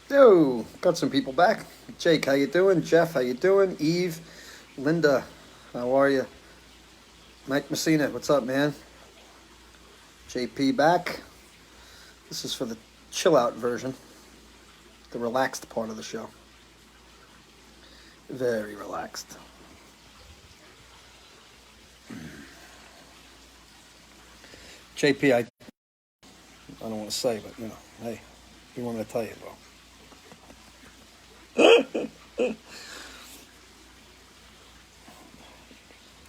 Yo, got some people back. Jake, how you doing? Jeff, how you doing? Eve, Linda, how are you? Mike Messina, what's up, man? JP back. This is for the chill out version, the relaxed part of the show. Very relaxed. JP, I don't want to say, but hey, you want me to tell you, bro?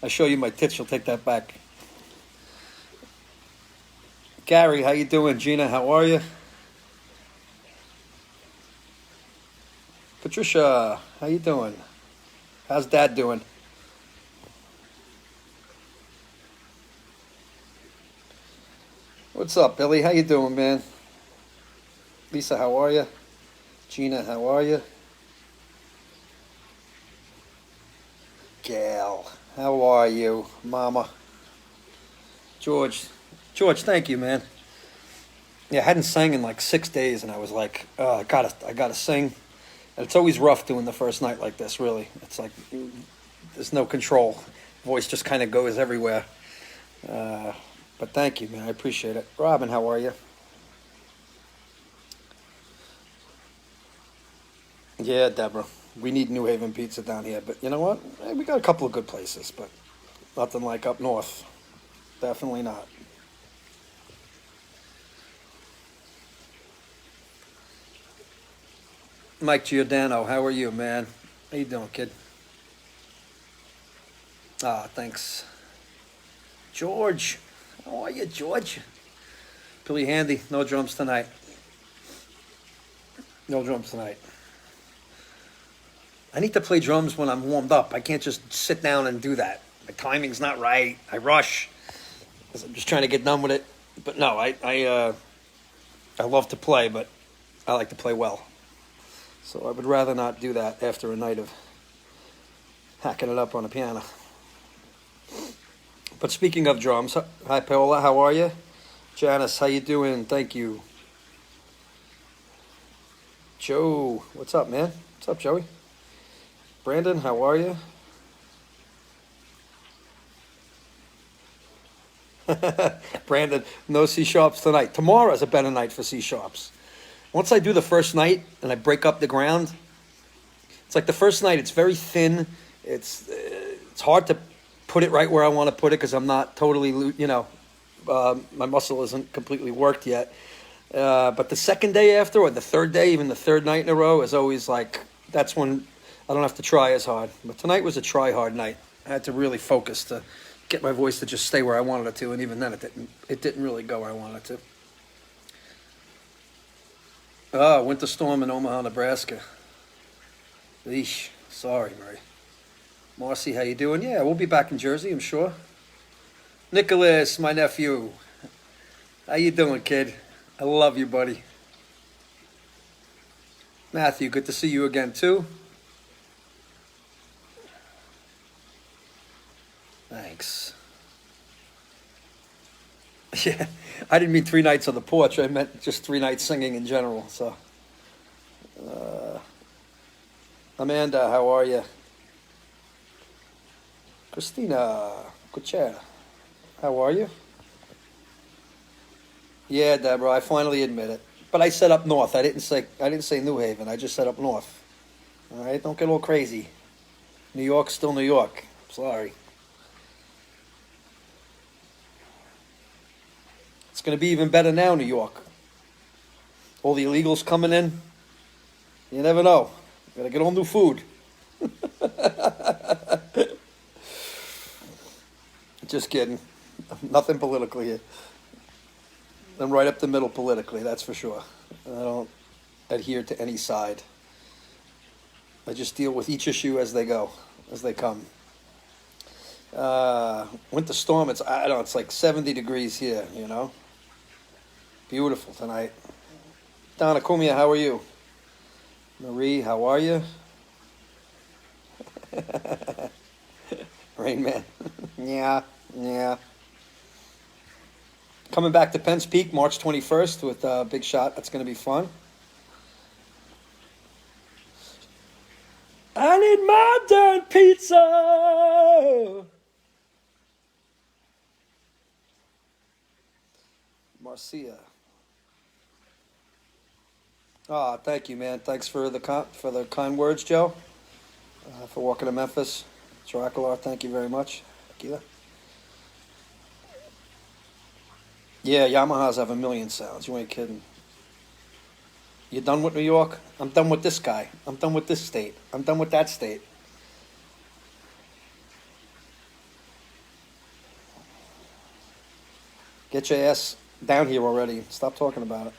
I show you my tits, you'll take that back. Gary, how you doing? Gina, how are you? Patricia, how you doing? How's Dad doing? What's up, Billy? How you doing, man? Lisa, how are you? Gina, how are you? Gail, how are you? Mama. George, thank you, man. Yeah, I hadn't sang in like 6 days, and I was like, oh, I gotta sing. And it's always rough doing the first night like this. Really, it's like there's no control. Voice just kind of goes everywhere. But thank you, man. I appreciate it. Robin, how are you? Yeah, Deborah. We need New Haven pizza down here, but you know what? We got a couple of good places, but nothing like up north. Definitely not. Mike Giordano, how are you, man? How you doing, kid? Ah, thanks. George, how are you, George? Billy Handy, no drums tonight. No drums tonight. I need to play drums when I'm warmed up. I can't just sit down and do that. My timing's not right. I rush. I'm just trying to get done with it. But no, I love to play, but I like to play well. So I would rather not do that after a night of hacking it up on a piano. But speaking of drums, hi Paola, how are you? Janice, how you doing? Thank you. Joe, what's up, man? What's up, Joey? Brandon, how are you? Brandon, no C sharps tonight. Tomorrow's a better night for C sharps. Once I do the first night and I break up the ground, it's like the first night. It's very thin. It's hard to put it right where I want to put it because I'm not totally, my muscle isn't completely worked yet. But the second day after, or the third day, even the third night in a row, is always like that's when I don't have to try as hard. But tonight was a try hard night. I had to really focus to get my voice to just stay where I wanted it to, and even then, it didn't really go where I wanted it to. Ah, winter storm in Omaha, Nebraska. Eesh, sorry, Murray. Marcy, how you doing? Yeah, we'll be back in Jersey, I'm sure. Nicholas, my nephew. How you doing, kid? I love you, buddy. Matthew, good to see you again, too. Thanks. Yeah, I didn't mean 3 nights on the porch. I meant just 3 nights singing in general. So, Amanda, how are you? Christina, Kuchera, how are you? Yeah, Deborah, I finally admit it. But I said up north. I didn't say New Haven. I just said up north. All right, don't get all crazy. New York's still New York. Sorry. It's going to be even better now, New York. All the illegals coming in. You never know. Gotta get all new food. Just kidding. Nothing politically here. I'm right up the middle politically, that's for sure. I don't adhere to any side. I just deal with each issue as they go, as they come. Winter storm, I don't know, it's like 70 degrees here, Beautiful tonight. Donna Kumia, how are you? Marie, how are you? Rain Man. Yeah. Coming back to Penn's Peak, March 21st with Big Shot. That's going to be fun. I need modern pizza. Marcia. Ah, thank you, man. Thanks for the kind words, Joe. For walking to Memphis. Dracular, thank you very much. Tequila. Yeah, Yamahas have a million sounds. You ain't kidding. You done with New York? I'm done with this guy. I'm done with this state. I'm done with that state. Get your ass down here already. Stop talking about it.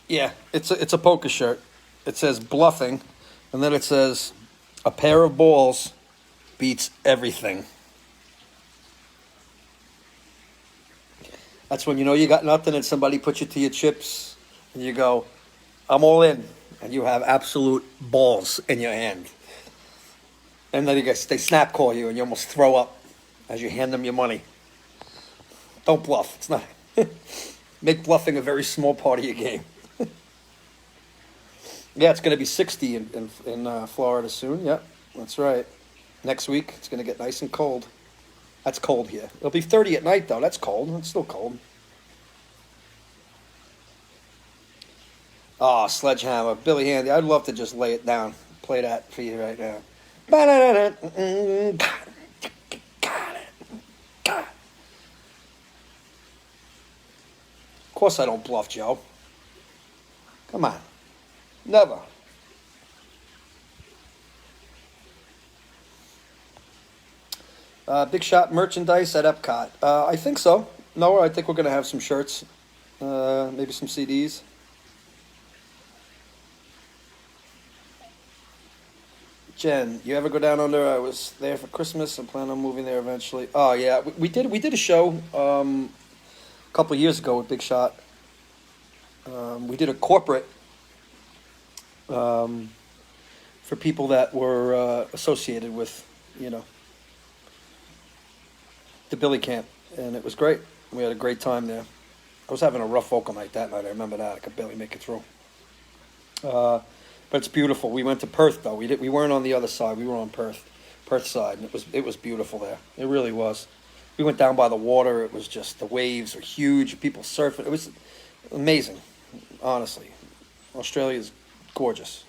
Yeah, it's a poker shirt. It says bluffing, and then it says a pair of balls beats everything. That's when you know you got nothing and somebody puts you to your chips and you go, I'm all in. And you have absolute balls in your hand. And then they snap call you and you almost throw up as you hand them your money. Don't bluff. It's not. Make bluffing a very small part of your game. Yeah, it's going to be 60 in Florida soon. Yep, that's right. Next week, it's going to get nice and cold. That's cold here. It'll be 30 at night, though. That's cold. It's still cold. Oh, Sledgehammer. Billy Handy. I'd love to just lay it down. Play that for you right now. Of course I don't bluff, Joe. Come on. Never. Big Shot merchandise at Epcot. I think so. No, I think we're going to have some shirts. Maybe some CDs. Jen, you ever go down under? I was there for Christmas and plan on moving there eventually. Oh, yeah. We did a show a couple of years ago with Big Shot. We did a corporate for people that were associated with, the Billy Camp, and it was great. We had a great time there. I was having a rough vocal night that night. I remember that. I could barely make it through. But it's beautiful. We went to Perth though. We weren't on the other side. We were on Perth side, and it was beautiful there. It really was. We went down by the water. It was just the waves were huge. People surfing. It was amazing. Honestly, Australia is gorgeous.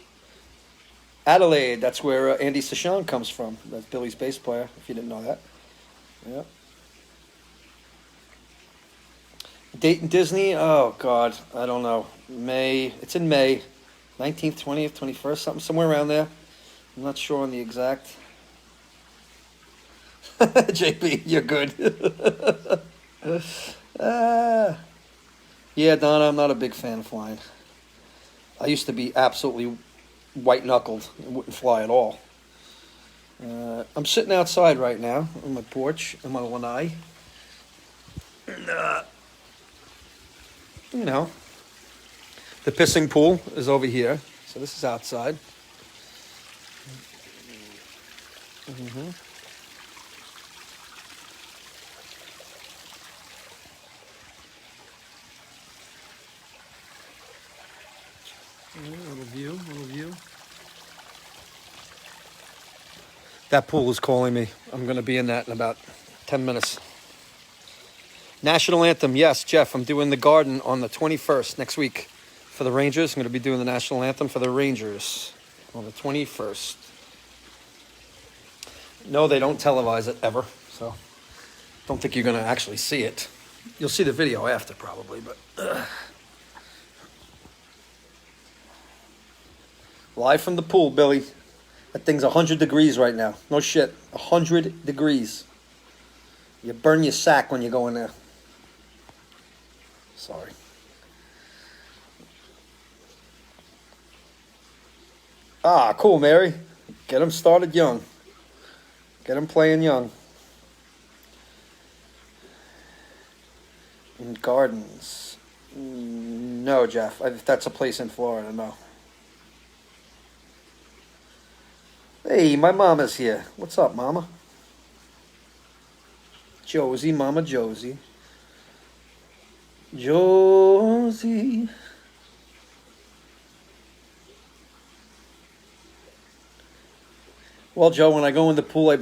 Adelaide, that's where Andy Sachon comes from. That's Billy's bass player, if you didn't know that. Yeah. Dayton Disney, oh God, I don't know. May, it's in May. 19th, 20th, 21st, somewhere around there. I'm not sure on the exact. JP, you're good. Yeah, Donna, I'm not a big fan of flying. I used to be absolutely white-knuckled and wouldn't fly at all. I'm sitting outside right now on my porch in my lanai. The pissing pool is over here, so this is outside. Mm-hmm. Little view. That pool is calling me. I'm going to be in that in about 10 minutes. National Anthem, yes, Jeff, I'm doing the Garden on the 21st next week for the Rangers. I'm going to be doing the National Anthem for the Rangers on the 21st. No, they don't televise it ever, so don't think you're going to actually see it. You'll see the video after probably, but... Live from the pool, Billy. That thing's 100 degrees right now. No shit. 100 degrees. You burn your sack when you go in there. Sorry. Ah, cool, Mary. Get them started young. Get them playing young. In gardens. No, Jeff. If that's a place in Florida, no. Hey, my mama's here. What's up, mama? Josie, Mama Josie. Josie. Well, Joe, when I go in the pool, I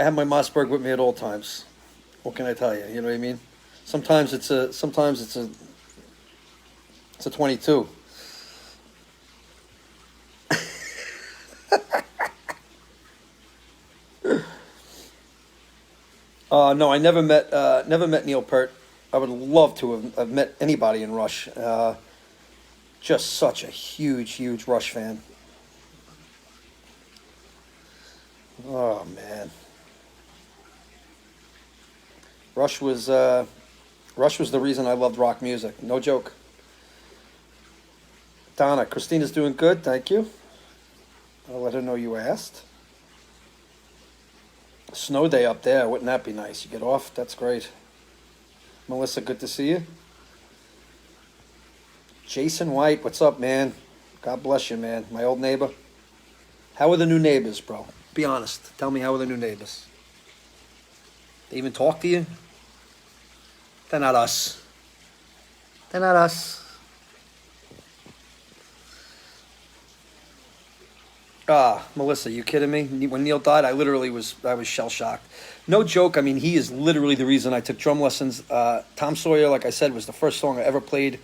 have my Mossberg with me at all times. What can I tell you? You know what I mean? Sometimes it's a 22. No, I never met Neil Peart. I would love to have met anybody in Rush. Just such a huge Rush fan. Oh man, Rush was the reason I loved rock music. No joke. Donna, Christina's doing good. Thank you. I'll let her know you asked. Snow day up there. Wouldn't that be nice? You get off. That's great. Melissa, good to see you. Jason White, what's up, man? God bless you, man. My old neighbor. How are the new neighbors, bro? Be honest. Tell me, how are the new neighbors? They even talk to you? They're not us. They're not us. Melissa, you kidding me? When Neil died, I was shell shocked. No joke. I mean, he is literally the reason I took drum lessons. Tom Sawyer, like I said, was the first song I ever played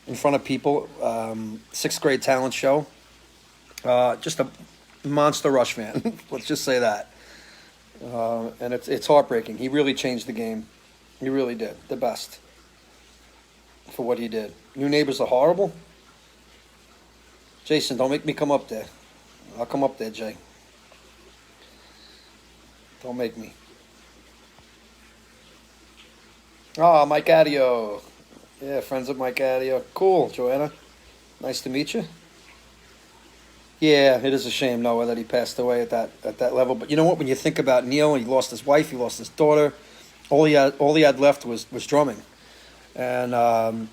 in front of people. 6th grade talent show. Just a monster Rush fan. Let's just say that. And it's heartbreaking. He really changed the game. He really did. The best for what he did. New neighbors are horrible. Jason, don't make me come up there. I'll come up there, Jay. Don't make me. Mike Adio. Yeah, friends with Mike Adio. Cool, Joanna. Nice to meet you. Yeah, it is a shame, Noah, that he passed away at that level. But you know what? When you think about Neil, he lost his wife, he lost his daughter. All he had left was drumming. And I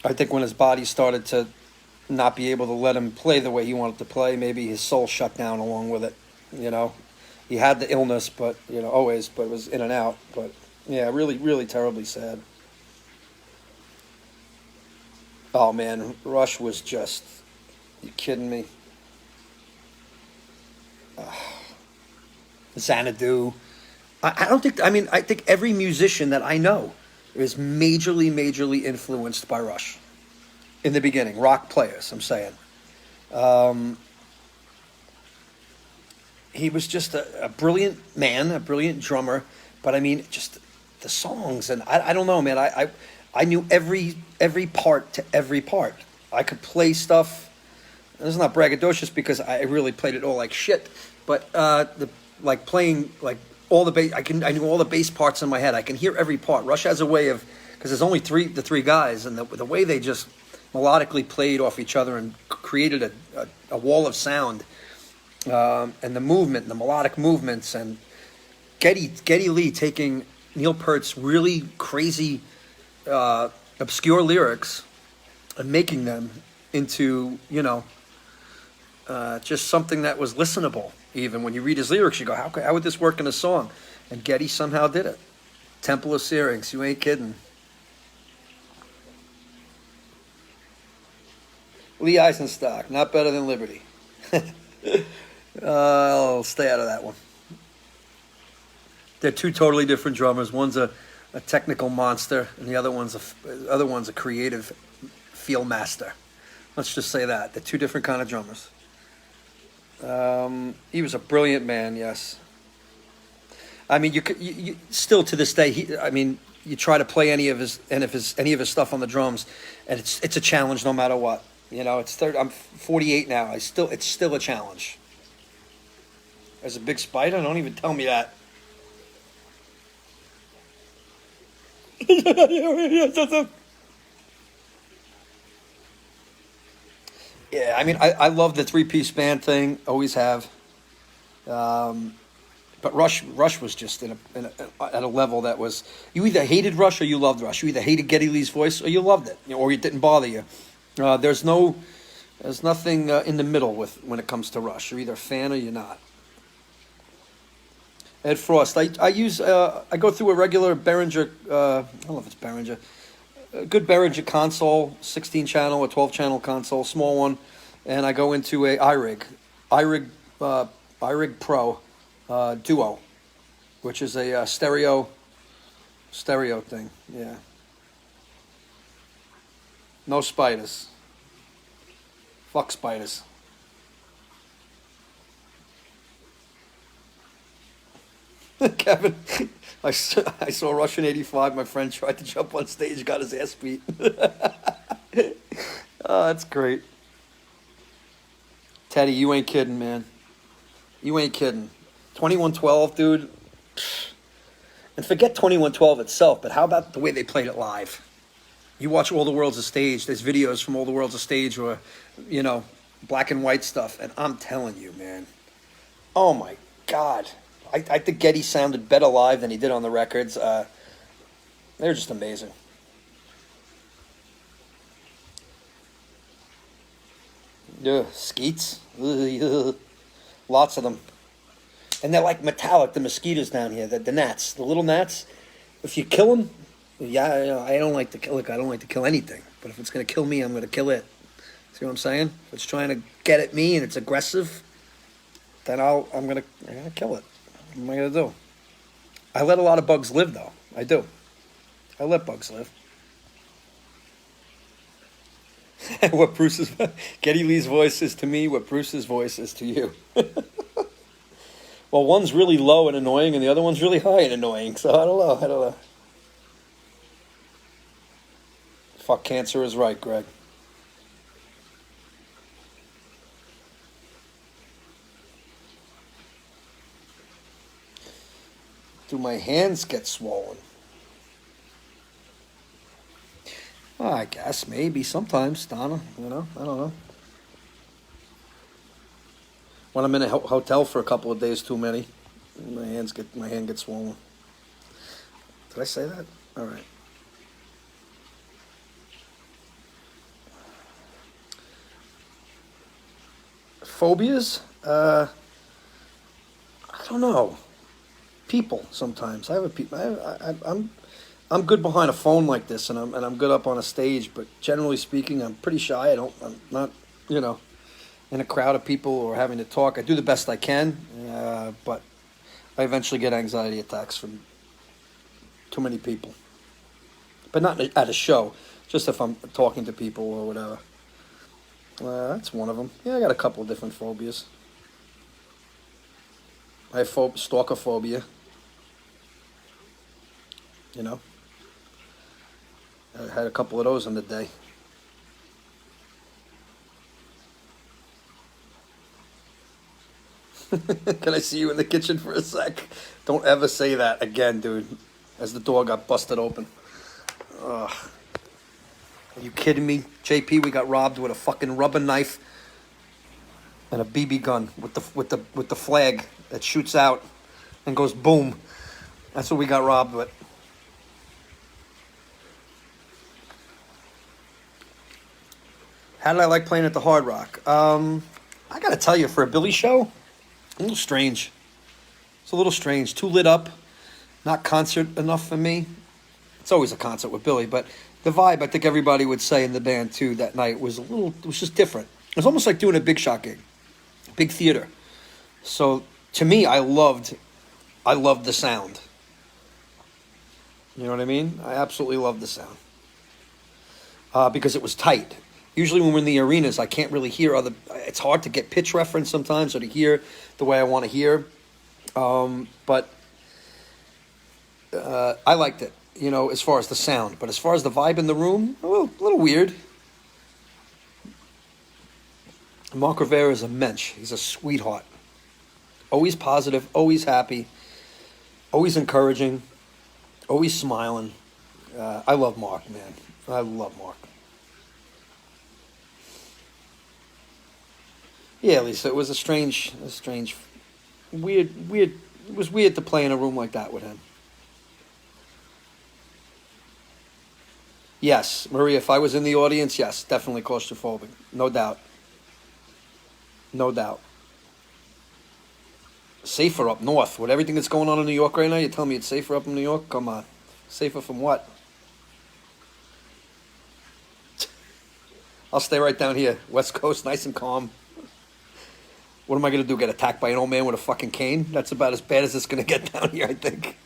think when his body started to not be able to let him play the way he wanted to play, maybe his soul shut down along with it. You know, he had the illness, but always, but it was in and out. But yeah, really terribly sad. Oh man, Rush was just, you kidding me? Xanadu. I think every musician that I know is majorly influenced by Rush. In the beginning, rock players, I'm saying. He was just a brilliant man, a brilliant drummer, but I mean, just the songs, and I don't know, man, I knew every part to every part. I could play stuff. This is not braggadocious because I really played it all like shit, but playing like all the bass, I knew all the bass parts in my head. I can hear every part. Rush has a way of, because there's only the three guys, and the way they just melodically played off each other and created a wall of sound, and the movement, and the melodic movements, and Geddy Lee taking Neil Peart's really crazy, obscure lyrics and making them into, just something that was listenable. Even when you read his lyrics, you go, how would this work in a song? And Geddy somehow did it. Temple of Syrinx, you ain't kidding. Lee Eisenstock, not better than Liberty. I'll stay out of that one. They're two totally different drummers. One's a technical monster, and the other one's a creative feel master. Let's just say that. They're two different kind of drummers. He was a brilliant man, yes. I mean, you still to this day, you try to play any of his stuff on the drums, and it's a challenge no matter what. I'm 48 now. It's still a challenge. There's a big spider. Don't even tell me that. Yeah, I love the three-piece band thing. Always have. But Rush was just at a level that was. You either hated Rush or you loved Rush. You either hated Geddy Lee's voice or you loved it, or it didn't bother you. There's nothing in the middle when it comes to Rush. You're either a fan or you're not. Ed Frost. I go through a regular Behringer. I don't know if it's Behringer. A good Behringer console, 16-channel or 12-channel console, small one, and I go into a iRig Pro. Duo, which is a stereo thing. Yeah. No spiders. Fuck spiders. Kevin, I saw Russian 85. My friend tried to jump on stage, got his ass beat. Oh, that's great. Teddy, you ain't kidding, man. You ain't kidding. 2112, dude. And forget 2112 itself, but how about the way they played it live? You watch All the World's a Stage. There's videos from All the World's a Stage or, black and white stuff. And I'm telling you, man. Oh, my God. I think Geddy sounded better live than he did on the records. They're just amazing. Yeah, skeets. Lots of them. And they're like metallic, the mosquitoes down here, the gnats, the little gnats. If you kill them, yeah, I don't like to kill. Look, I don't like to kill anything. But if it's going to kill me, I'm going to kill it. See what I'm saying? If it's trying to get at me and it's aggressive, then I'm gonna kill it. What am I going to do? I let a lot of bugs live, though. I do. I let bugs live. What Bruce's Geddy Lee's voice is to me, what Bruce's voice is to you. Well, one's really low and annoying, and the other one's really high and annoying. So I don't know. Fuck cancer is right, Greg. Do my hands get swollen? Well, I guess maybe sometimes, Donna. I don't know. When I'm in a hotel for a couple of days too many, my hand gets swollen. Did I say that? All right. Phobias? I don't know. People sometimes. I have I'm good behind a phone like this, and I'm good up on a stage. But generally speaking, I'm pretty shy. I'm not, in a crowd of people or having to talk. I do the best I can, but I eventually get anxiety attacks from too many people. But not at a show, just if I'm talking to people or whatever. That's one of them. Yeah, I got a couple of different phobias. I have stalker phobia. I had a couple of those in the day. Can I see you in the kitchen for a sec? Don't ever say that again, dude. As the door got busted open. Ugh. Are you kidding me? JP, we got robbed with a fucking rubber knife and a BB gun with the flag that shoots out and goes boom. That's what we got robbed with. How did I like playing at the Hard Rock? I gotta tell you, for a Billy show, a little strange. It's a little strange. Too lit up. Not concert enough for me. It's always a concert with Billy, but the vibe, I think everybody would say in the band too that night was it was just different. It was almost like doing a big shot gig. Big theater. So to me, I loved the sound. You know what I mean? I absolutely loved the sound. Because it was tight. Usually when we're in the arenas, I can't really hear it's hard to get pitch reference sometimes or to hear the way I want to hear. But I liked it, as far as the sound. But as far as the vibe in the room, a little weird. Mark Rivera is a mensch. He's a sweetheart. Always positive, always happy, always encouraging, always smiling. I love Mark, man. I love Mark. Yeah, Lisa, it was a strange, weird. It was weird to play in a room like that with him. Yes, Maria, if I was in the audience, yes, definitely claustrophobic. No doubt. No doubt. Safer up north. With everything that's going on in New York right now, you're telling me it's safer up in New York? Come on. Safer from what? I'll stay right down here. West Coast, nice and calm. What am I going to do? Get attacked by an old man with a fucking cane? That's about as bad as it's going to get down here, I think.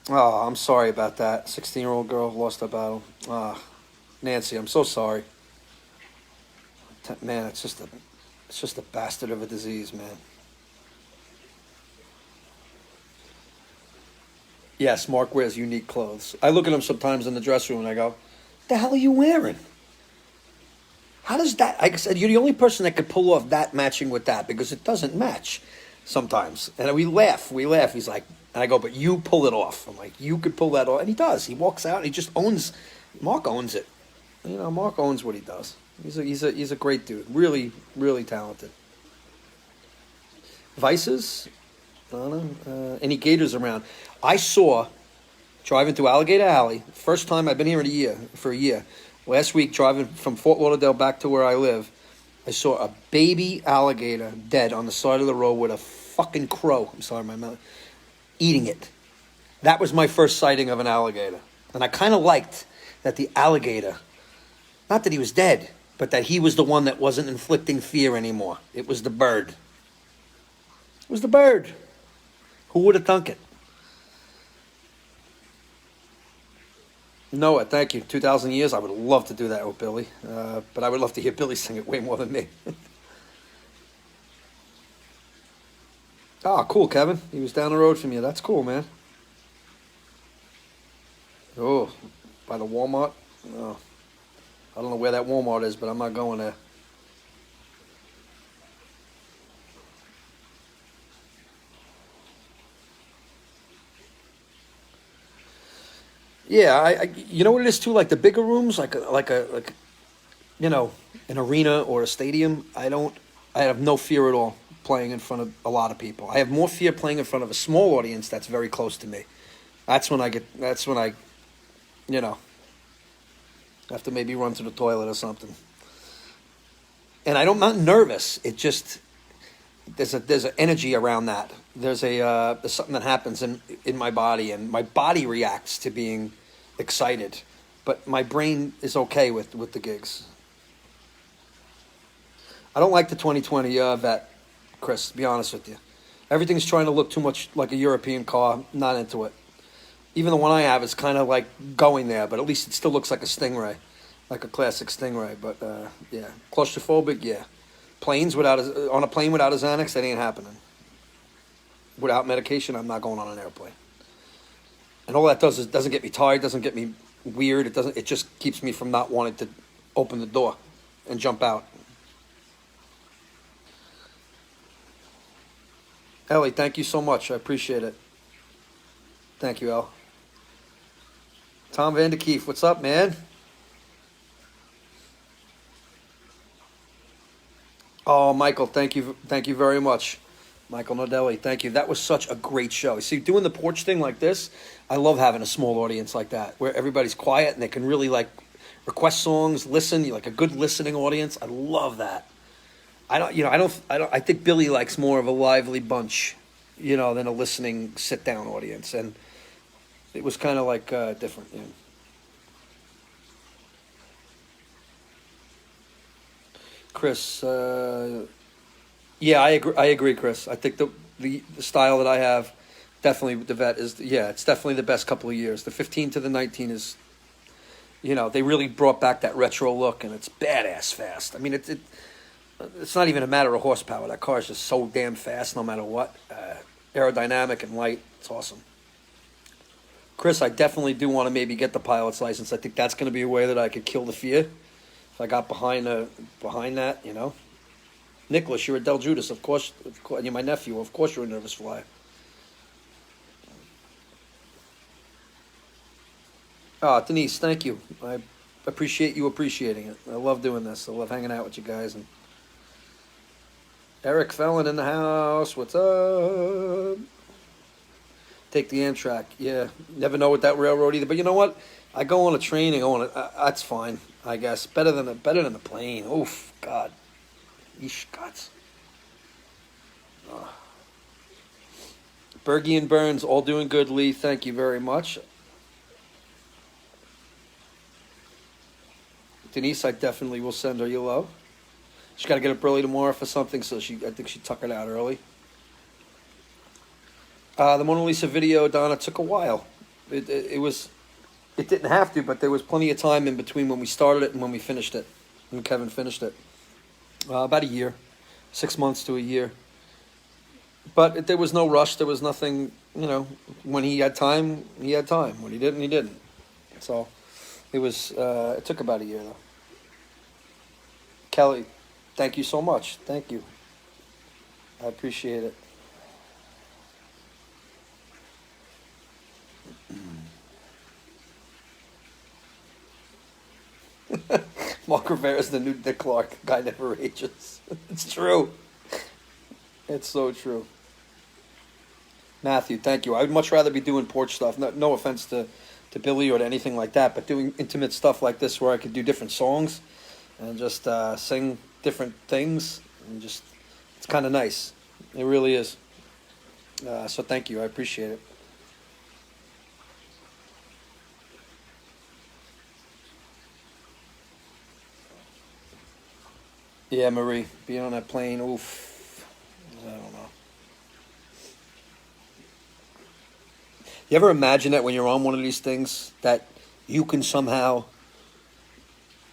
Oh, I'm sorry about that. 16-year-old girl lost her battle. Ah, Nancy, I'm so sorry. Man, it's just a bastard of a disease, man. Yes, Mark wears unique clothes. I look at him sometimes in the dressing room and I go, "The hell are you wearing? How does that?" Like I said, you're the only person that could pull off that matching with that because it doesn't match sometimes. And we laugh. We laugh. He's like, and I go, "But you pull it off." I'm like, "You could pull that off," and he does. He walks out. And he just owns. Mark owns it. You know, Mark owns what he does. He's a great dude. Really, really talented. Vices? I don't know. Any gators around? I saw driving through Alligator Alley. First time I've been here for a year. Last week, driving from Fort Lauderdale back to where I live, I saw a baby alligator dead on the side of the road with a fucking crow. I'm sorry, my mouth. Eating it. That was my first sighting of an alligator. And I kind of liked that the alligator, not that he was dead, but that he was the one that wasn't inflicting fear anymore. It was the bird. It was the bird. Who would have thunk it? Noah, thank you. 2,000 years. I would love to do that with Billy. But I would love to hear Billy sing it way more than me. Ah, cool, Kevin. He was down the road from you. That's cool, man. Oh, by the Walmart? Oh, I don't know where that Walmart is, but I'm not going there. Yeah, you know what it is too. Like the bigger rooms, like you know, an arena or a stadium. I have no fear at all playing in front of a lot of people. I have more fear playing in front of a small audience that's very close to me. That's when I, you know, have to maybe run to the toilet or something. And I'm not nervous. It just there's an energy around that. There's something that happens in my body, and my body reacts to being excited, but my brain is okay with the gigs. I don't like the 2020 vet, Chris, to be honest with you. Everything's trying to look too much like a European car. Not into it. Even the one I have is kind of like going there, but at least it still looks like a Stingray, like a classic Stingray. But yeah, claustrophobic, yeah. On a plane without a Xanax, that ain't happening. Without medication, I'm not going on an airplane. And all that does is doesn't get me tired, doesn't get me weird. It just keeps me from not wanting to open the door and jump out. Ellie, thank you so much. I appreciate it. Thank you, El. Tom Vanderkeef, what's up, man? Oh, Michael, thank you very much. Michael Nodelli, thank you. That was such a great show. See, doing the porch thing like this, I love having a small audience like that, where everybody's quiet and they can really like request songs, listen, like a good listening audience. I love that. I think Billy likes more of a lively bunch, than a listening sit down audience, and it was kind of like different. Yeah. Chris, yeah, I agree, Chris. I think the style that I have, definitely the vet it's definitely the best couple of years. The 15 to the 19 is, they really brought back that retro look, and it's badass fast. I mean, it's not even a matter of horsepower. That car is just so damn fast, no matter what. Aerodynamic and light, it's awesome. Chris, I definitely do want to maybe get the pilot's license. I think that's going to be a way that I could kill the fear if I got behind that. Nicholas, you're a Delguidice, of course. You're my nephew. Of course, you're a nervous flyer. Denise, thank you. I appreciate you appreciating it. I love doing this. I love hanging out with you guys. And Eric Fallon in the house. What's up? Take the Amtrak. Yeah, never know with that railroad either. But you know what? I go on a train and go on that's fine, I guess. Better than the plane. Oof, God. Yeesh, gods. Bergie and Burns, all doing good, Lee. Thank you very much. Denise, I definitely will send her your love. She got to get up early tomorrow for something, so I think she tuckered out early. The Mona Lisa video, Donna, took a while. It didn't have to, but there was plenty of time in between when we started it and when we finished it, when Kevin finished it. About a year, 6 months to a year. But there was no rush. There was nothing, when he had time, he had time. When he didn't, he didn't. So it took about a year, though. Kelly, thank you so much. Thank you. I appreciate it. Mark Rivera's the new Dick Clark. Guy never ages. It's true. It's so true. Matthew, thank you. I would much rather be doing porch stuff. No offense to Billy or to anything like that, but doing intimate stuff like this where I could do different songs and just sing different things, and just, it's kind of nice. It really is. So thank you. I appreciate it. Yeah, Marie, being on that plane, oof. I don't know. You ever imagine that when you're on one of these things that you can somehow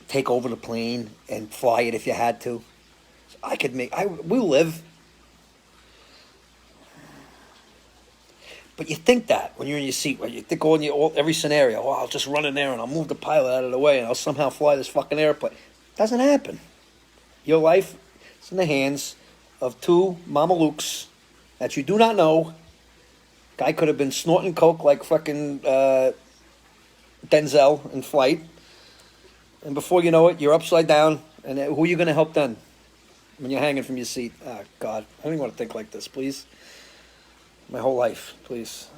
take over the plane and fly it if you had to? We'll live. But you think that when you're in your seat, right? You think every scenario, I'll just run in there and I'll move the pilot out of the way and I'll somehow fly this fucking airplane. Doesn't happen. Your life is in the hands of two mamalukes that you do not know. Guy could have been snorting coke like fucking Denzel in flight. And before you know it, you're upside down. And who are you going to help then? When you're hanging from your seat. Oh, God. I don't even want to think like this, please. My whole life, please.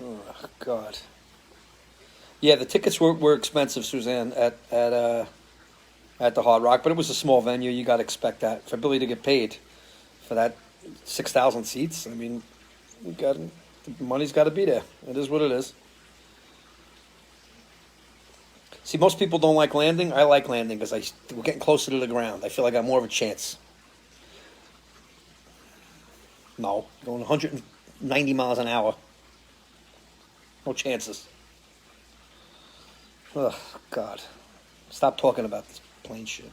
Oh, God. Yeah, the tickets were expensive, Suzanne, at the Hard Rock, but it was a small venue. You got to expect that. For Billy to get paid for that 6,000 seats, I mean, the money's got to be there. It is what it is. See, most people don't like landing. I like landing because we're getting closer to the ground. I feel like I have more of a chance. No, going 190 miles an hour. No chances. Oh, God. Stop talking about this plane shit.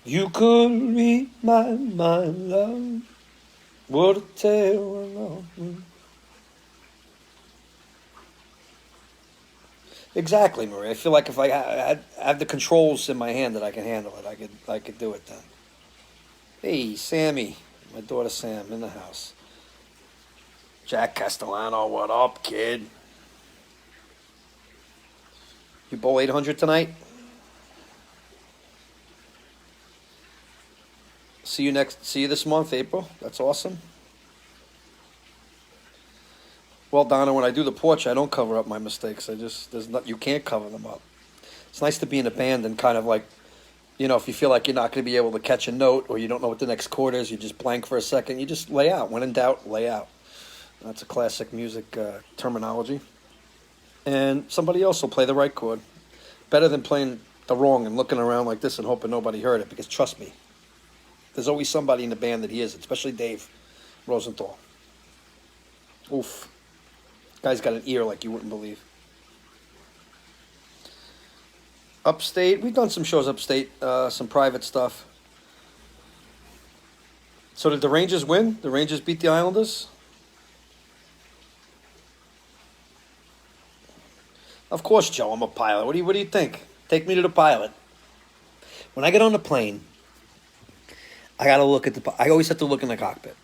You could read my mind, love. What a tale of Exactly, Marie. I feel like if I have the controls in my hand that I can handle it, I could do it then. Hey, Sammy, my daughter Sam in the house. Jack Castellano, what up, kid? You bowl 800 tonight? See you this month, April. That's awesome. Well, Donna, when I do the porch, I don't cover up my mistakes. You can't cover them up. It's nice to be in a band and kind of like, if you feel like you're not going to be able to catch a note or you don't know what the next chord is, you just blank for a second. You just lay out. When in doubt, lay out. That's a classic music terminology. And somebody else will play the right chord. Better than playing the wrong and looking around like this and hoping nobody heard it. Because trust me, there's always somebody in the band that hears it, especially Dave Rosenthal. Oof. Guy's got an ear like you wouldn't believe. Upstate, we've done some shows upstate, some private stuff. So did the Rangers win? The Rangers beat the Islanders? Of course, Joe, I'm a pilot. What do you think? Take me to the pilot. When I get on the plane, I always have to look in the cockpit.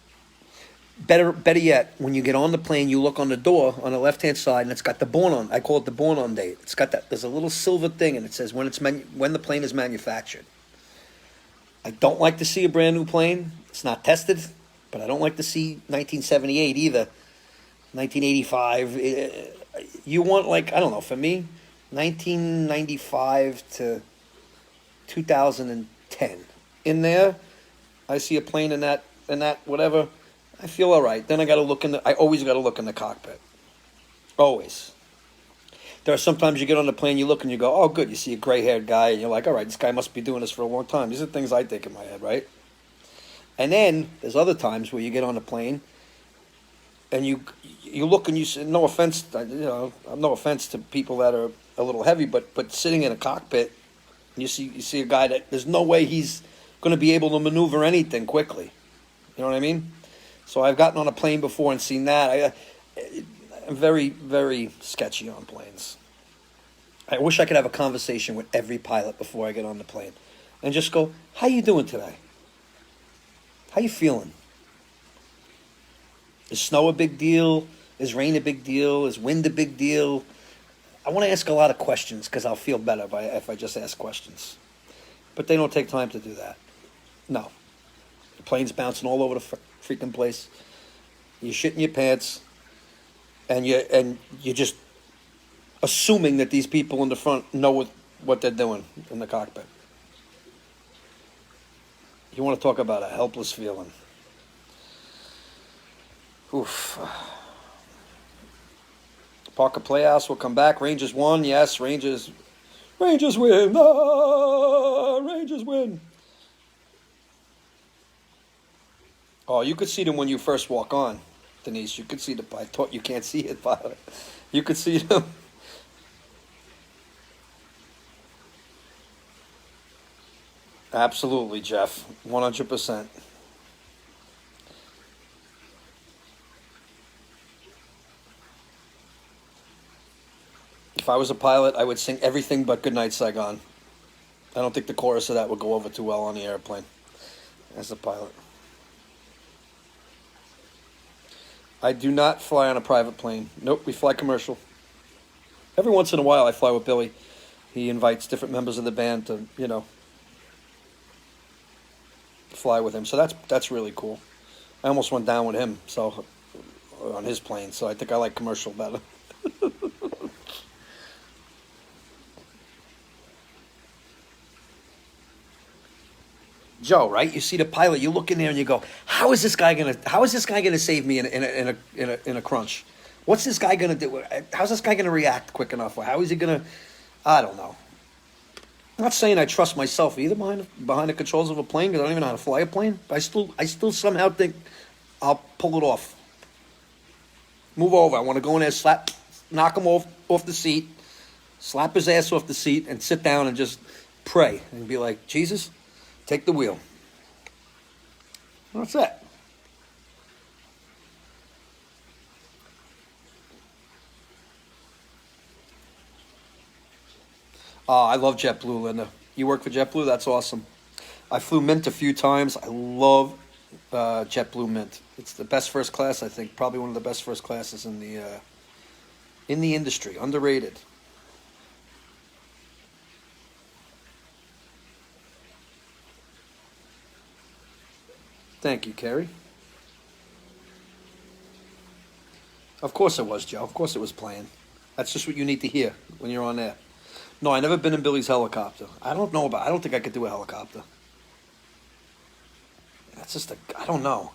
Better yet, when you get on the plane, you look on the door on the left-hand side, and it's got the born on. I call it the born on date. It's got that. There's a little silver thing, and it says when the plane is manufactured. I don't like to see a brand new plane. It's not tested, but I don't like to see 1978 either. 1985. You want, like, I don't know, for me, 1995 to 2010. In there, I see a plane in that whatever, I feel all right. Then I always got to look in the cockpit. Always. There are sometimes you get on the plane, you look and you go, oh, good. You see a gray-haired guy, and you're like, all right, this guy must be doing this for a long time. These are things I think in my head, right? And then there's other times where you get on the plane, and you look and you say, no offense, no offense to people that are a little heavy, but sitting in a cockpit, you see a guy that there's no way he's going to be able to maneuver anything quickly. You know what I mean? So I've gotten on a plane before and seen that. I'm very, very sketchy on planes. I wish I could have a conversation with every pilot before I get on the plane and just go, how you doing today? How you feeling? Is snow a big deal? Is rain a big deal? Is wind a big deal? I want to ask a lot of questions because I'll feel better if I just ask questions. But they don't take time to do that. No. The plane's bouncing all over the freaking place. You're shitting your pants. And you're just assuming that these people in the front know what they're doing in the cockpit. You want to talk about a helpless feeling. Oof. Parker Playhouse will come back. Rangers won. Yes, Rangers win. Ah, Rangers win. Oh, you could see them when you first walk on, Denise. You could see the. I thought you can't see it, but you could see them. Absolutely, Jeff. 100%. If I was a pilot, I would sing everything but Goodnight Saigon. I don't think the chorus of that would go over too well on the airplane as a pilot. I do not fly on a private plane. Nope, we fly commercial. Every once in a while I fly with Billy. He invites different members of the band to, fly with him. So that's really cool. I almost went down with him on his plane, so I think I like commercial better. Joe, right? You see the pilot, you look in there and you go, how is this guy gonna save me in a crunch? What's this guy gonna do? How's this guy gonna react quick enough? How is he gonna? I don't know. I'm not saying I trust myself either behind the controls of a plane because I don't even know how to fly a plane. But I still somehow think I'll pull it off. Move over. I want to go in there, knock him off the seat, slap his ass off the seat, and sit down and just pray and be like, Jesus, take the wheel. That's it. Oh, I love JetBlue, Linda. You work for JetBlue? That's awesome. I flew Mint a few times. I love JetBlue Mint. It's the best first class, I think. Probably one of the best first classes in the industry. Underrated. Thank you, Kerry. Of course it was, Joe. Of course it was playing. That's just what you need to hear when you're on there. No, I never been in Billy's helicopter. I don't think I could do a helicopter. I don't know.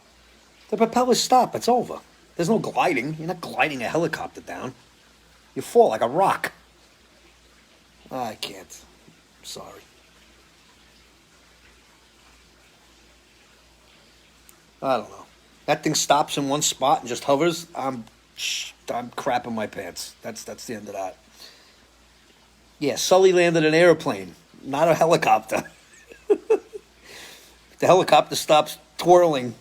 The propellers stop. It's over. There's no gliding. You're not gliding a helicopter down. You fall like a rock. I can't. Sorry. I don't know. That thing stops in one spot and just hovers. I'm crapping my pants. That's the end of that. Yeah, Sully landed an airplane, not a helicopter. The helicopter stops twirling.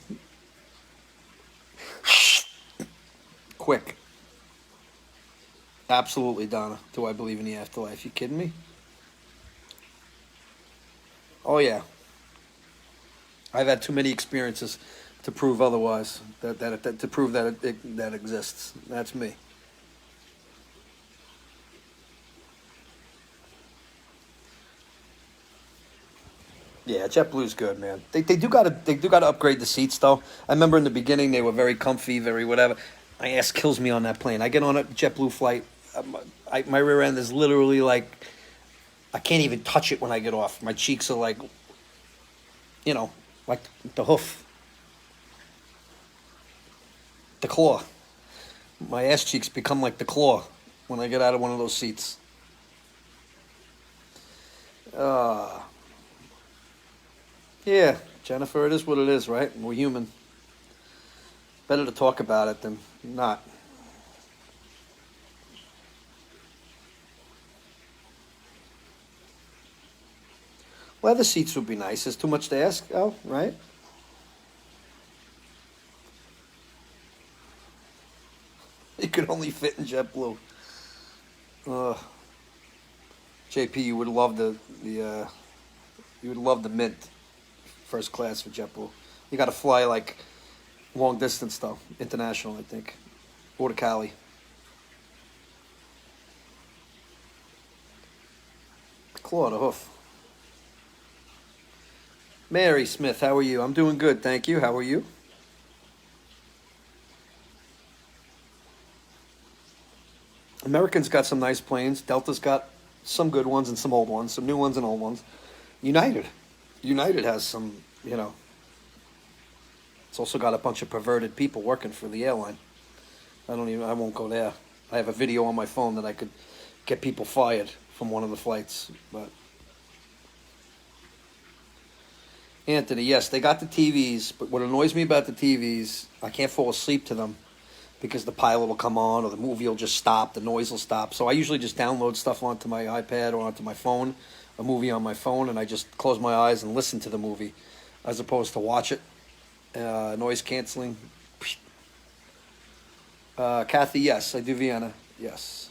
Quick. Absolutely, Donna. Do I believe in the afterlife? You kidding me? Oh, yeah. I've had too many experiences to prove otherwise. To prove that that exists. That's me. Yeah, JetBlue's good, man. They do gotta upgrade the seats though. I remember in the beginning they were very comfy, very whatever. My ass kills me on that plane. I get on a JetBlue flight, my rear end is literally like I can't even touch it when I get off. My cheeks are like, like the hoof, the claw. My ass cheeks become like the claw when I get out of one of those seats. Uh, yeah, Jennifer, it is what it is, right? We're human. Better to talk about it than not. Leather seats would be nice. Is too much to ask? Oh, right? You could only fit in JetBlue. Uh, JP, you would love you would love the Mint first class for JetBlue. You got to fly like long distance though, international, I think, or to Cali. Claw the hoof. Mary Smith, how are you? I'm doing good, thank you. How are you? American's got some nice planes. Delta's got some good ones and some old ones, some new ones and old ones. United, United has some. It's also got a bunch of perverted people working for the airline. I won't go there. I have a video on my phone that I could get people fired from one of the flights. But Anthony, yes, they got the TVs, but what annoys me about the TVs, I can't fall asleep to them because the pilot will come on or the movie will just stop, the noise will stop. So I usually just download stuff onto my iPad or onto my phone, a movie on my phone, and I just close my eyes and listen to the movie as opposed to watch it. Noise canceling. Kathy, yes, I do Vienna. Yes.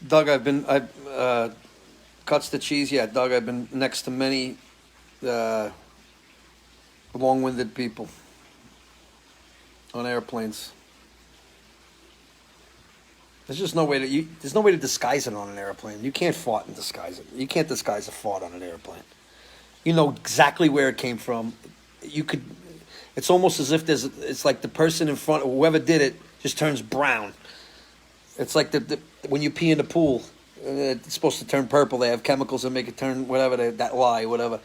Doug, cuts the cheese. Yeah, Doug, I've been next to many uh, long-winded people on airplanes. There's just no way there's no way to disguise it on an airplane. You can't fart and disguise it. You can't disguise a fart on an airplane. You know exactly where it came from. You could. It's almost as if it's like the person in front, whoever did it, just turns brown. It's like when you pee in the pool, it's supposed to turn purple. They have chemicals that make it turn whatever that lye, whatever.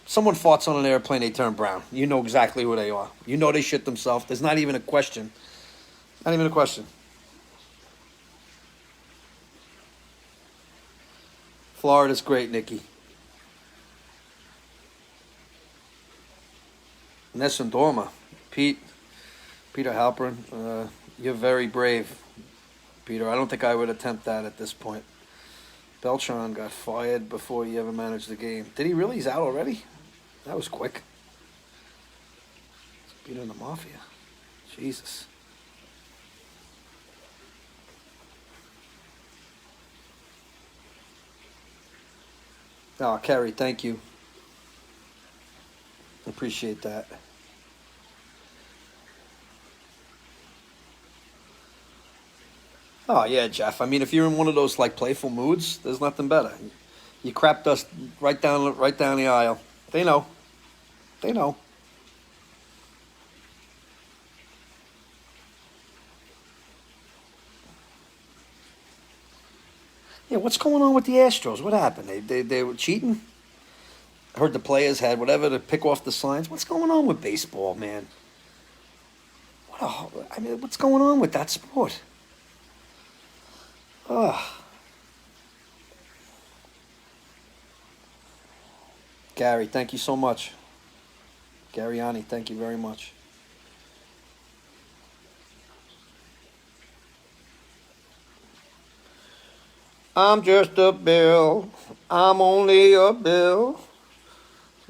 Someone farts on an airplane, they turn brown. You know exactly who they are. You know they shit themselves. There's not even a question. Not even a question. Florida's great, Nikki. Nessun Dorma. Peter Halpern, you're very brave, Peter. I don't think I would attempt that at this point. Beltran got fired before he ever managed the game. Did he really? He's out already? That was quick. Peter and the Mafia. Jesus. Oh, Kerry, thank you. Appreciate that. Oh yeah, Jeff. I mean, if you're in one of those like playful moods, there's nothing better. You crap dust right down the aisle. They know. They know. Yeah, what's going on with the Astros? What happened? They were cheating. I heard the players had whatever to pick off the signs. What's going on with baseball, man? I mean, what's going on with that sport? Ugh. Gary, thank you so much. Garyani, thank you very much. I'm just a bill. I'm only a bill.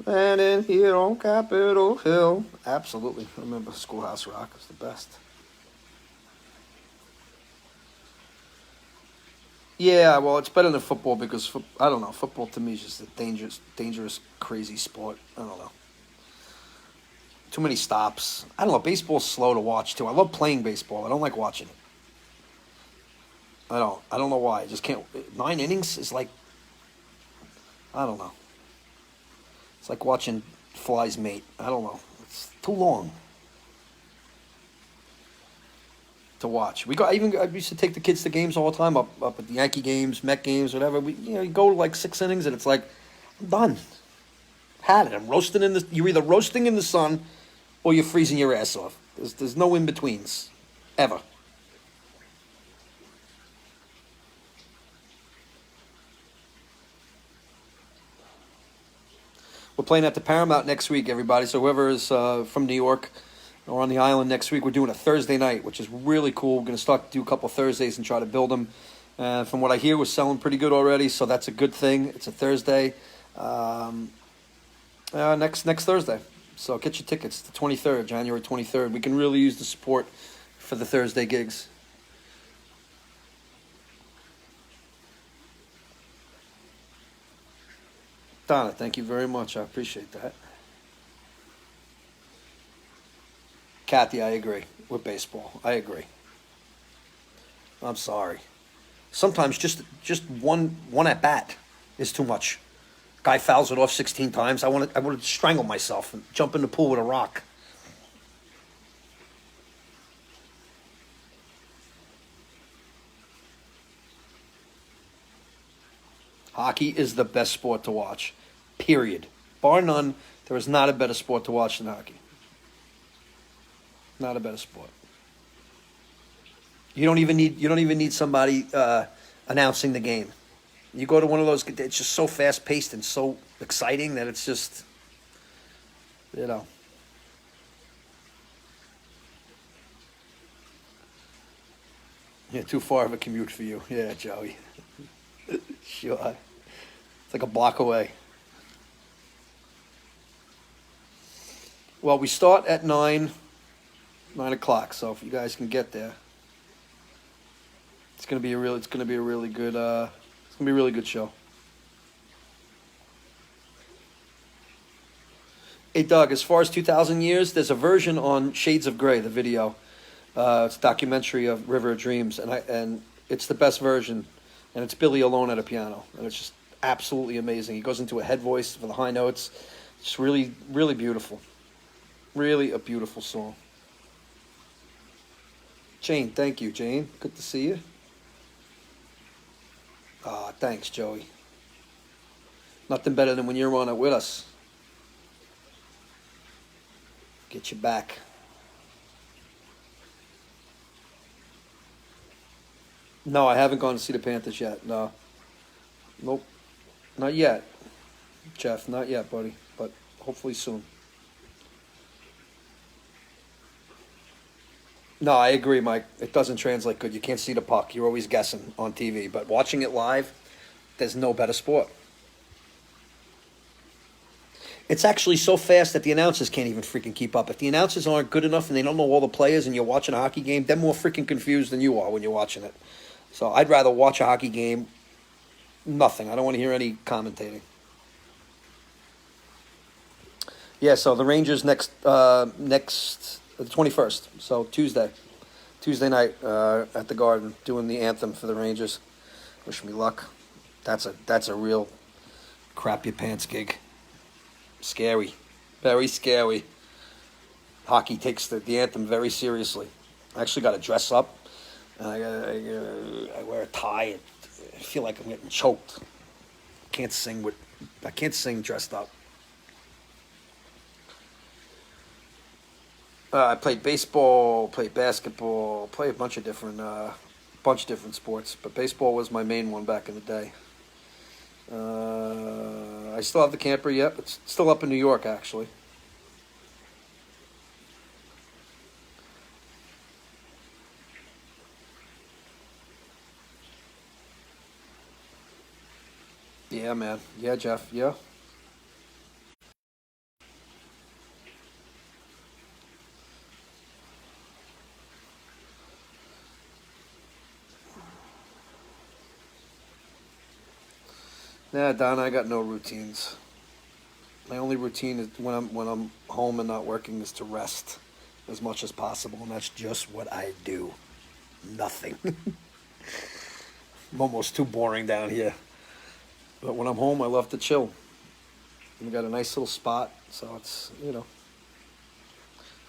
Standing here on Capitol Hill. Absolutely. I remember Schoolhouse Rock was the best. Yeah, well, it's better than football because I don't know. Football to me is just a dangerous, crazy sport. I don't know. Too many stops. I don't know. Baseball's slow to watch too. I love playing baseball. I don't like watching it. I don't. I don't know why. I just can't. 9 innings is like. I don't know. It's like watching flies mate. I don't know. It's too long. to watch. I used to take the kids to games all the time, up at the Yankee games, Met games, whatever. You go like 6 innings, and it's like, I'm done. Had it. I'm roasting in the. You're either roasting in the sun, or you're freezing your ass off. There's no in betweens, ever. We're playing at the Paramount next week, everybody. So whoever is from New York or on the island next week, we're doing a Thursday night, which is really cool. We're going to start to do a couple Thursdays and try to build them. From what I hear, we're selling pretty good already, so that's a good thing. It's a Thursday. Next Thursday. So get your tickets, the 23rd, January 23rd. We can really use the support for the Thursday gigs. Donna, thank you very much. I appreciate that. Kathy, I agree with baseball. I agree. I'm sorry. Sometimes just one at bat is too much. Guy fouls it off 16 times. I want to strangle myself and jump in the pool with a rock. Hockey is the best sport to watch. Period. Bar none, there is not a better sport to watch than hockey. Not a better sport. You don't even need somebody announcing the game. You go to one of those, it's just so fast paced and so exciting that it's just, you know. Yeah, too far of a commute for you. Yeah, Joey. Sure. It's like a block away. Well, we start at 9 o'clock. So if you guys can get there, it's gonna be a really good show. Hey Doug, as far as 2,000 years, there's a version on Shades of Grey, the video. It's a documentary of River of Dreams, and it's the best version, and it's Billy alone at a piano, and it's just absolutely amazing. He goes into a head voice for the high notes. It's really, really beautiful. Really a beautiful song. Jane, thank you, Jane. Good to see you. Thanks, Joey. Nothing better than when you're on it with us. Get you back. No, I haven't gone to see the Panthers yet. No. Nope. Not yet. Jeff, not yet, buddy. But hopefully soon. No, I agree, Mike. It doesn't translate good. You can't see the puck. You're always guessing on TV. But watching it live, there's no better sport. It's actually so fast that the announcers can't even freaking keep up. If the announcers aren't good enough and they don't know all the players and you're watching a hockey game, they're more freaking confused than you are when you're watching it. So I'd rather watch a hockey game, nothing. I don't want to hear any commentating. Yeah, so the Rangers next the 21st, so Tuesday night at the Garden, doing the anthem for the Rangers. Wish me luck. That's a real crap your pants gig. Scary, very scary. Hockey takes the anthem very seriously. I actually got to dress up. I wear a tie. I feel like I'm getting choked. I can't sing dressed up. I played baseball, played basketball, played a bunch of different sports. But baseball was my main one back in the day. I still have the camper yet, but it's still up in New York, actually. Yeah, man. Yeah, Jeff. Yeah. Nah, Don, I got no routines. My only routine is when I'm home and not working is to rest as much as possible, and that's just what I do. Nothing. I'm almost too boring down here. But when I'm home, I love to chill. And we got a nice little spot, so it's,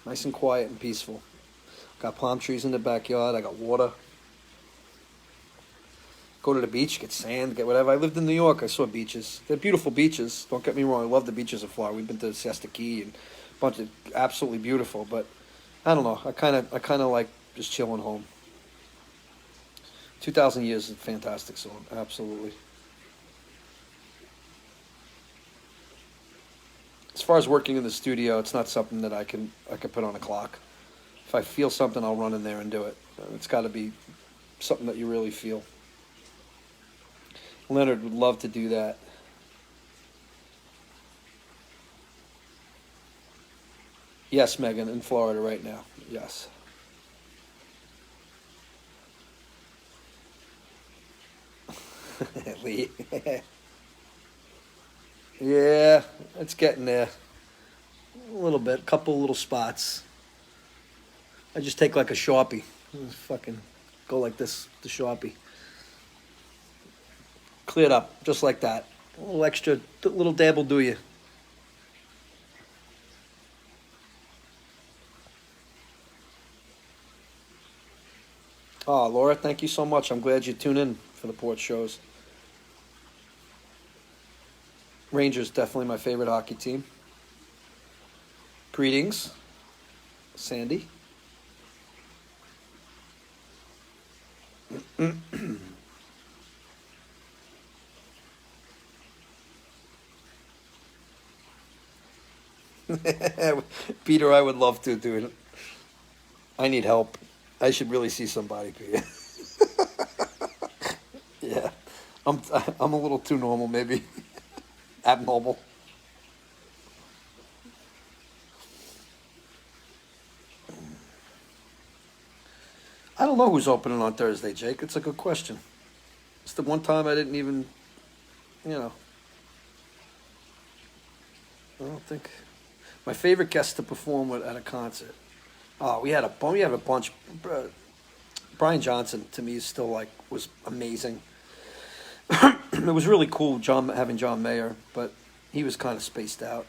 nice and quiet and peaceful. Got palm trees in the backyard. I got water. Go to the beach, get sand, get whatever. I lived in New York. I saw beaches. They're beautiful beaches. Don't get me wrong. I love the beaches of Florida. We've been to Siesta Key and a bunch of absolutely beautiful. But I don't know. I kind of like just chilling home. 2,000 Years is a fantastic song. Absolutely. As far as working in the studio, it's not something that I can put on a clock. If I feel something, I'll run in there and do it. It's got to be something that you really feel. Leonard would love to do that. Yes, Megan, in Florida right now. Yes. Lee. Yeah, it's getting there. A little bit, a couple little spots. I just take like a Sharpie. Just fucking go like this, the Sharpie. Clear it up, just like that. A little extra, a little dab will do you. Oh, Laura, thank you so much. I'm glad you tune in for the Porch shows. Rangers, definitely my favorite hockey team. Greetings, Sandy. Peter, I would love to do it. I need help. I should really see somebody, Peter. Yeah, I'm a little too normal, maybe. Abnormal. I don't know who's opening on Thursday, Jake. It's a good question. It's the one time I didn't even, you know. I don't think. My favorite guest to perform with at a concert. Oh, we had a bunch. Brian Johnson to me is still like was amazing. It was really cool having John Mayer, but he was kind of spaced out.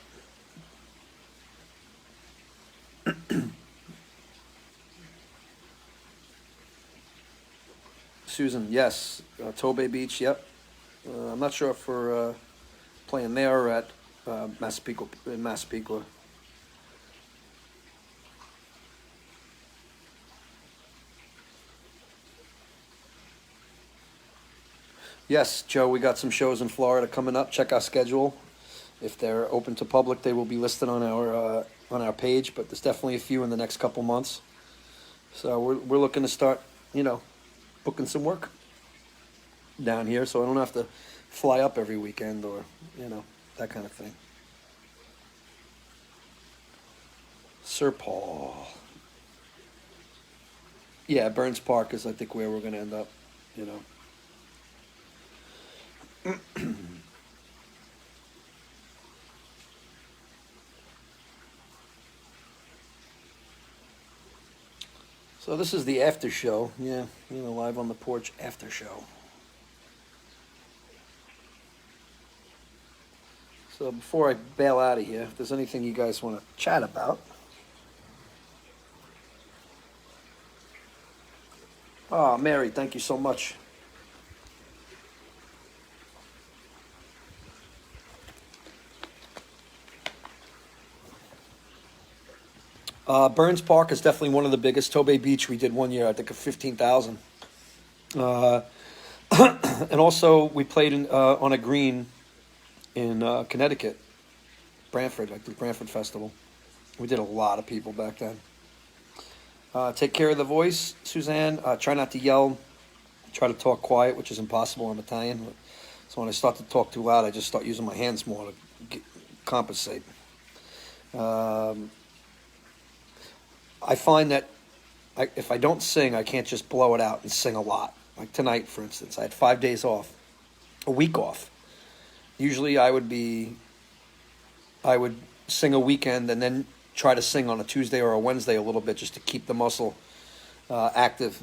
Susan, yes. Tobay Beach, yep. I'm not sure if we're playing there or at Massapequa, in Massapequa. Yes, Joe, we got some shows in Florida coming up. Check our schedule. If they're open to public, they will be listed on our page, but there's definitely a few in the next couple months. So we're looking to start, booking some work down here, so I don't have to fly up every weekend or, that kind of thing. Sir Paul. Yeah, Burns Park is, I think, where we're going to end up, So this is the after show. Yeah, live on the Porch after show. So before I bail out of here, if there's anything you guys want to chat about. Oh, Mary, thank you so much. Burns Park is definitely one of the biggest. Tobay Beach we did one year, I think, of 15,000. And also we played on a green in Connecticut, Brantford, like the Brantford Festival. We did a lot of people back then. Take care of the voice, Suzanne. Try not to yell. Try to talk quiet, which is impossible. I'm Italian. So when I start to talk too loud, I just start using my hands more to compensate. I find that if I don't sing, I can't just blow it out and sing a lot. Like tonight, for instance, I had 5 days off, a week off. Usually I would sing a weekend and then try to sing on a Tuesday or a Wednesday a little bit just to keep the muscle active.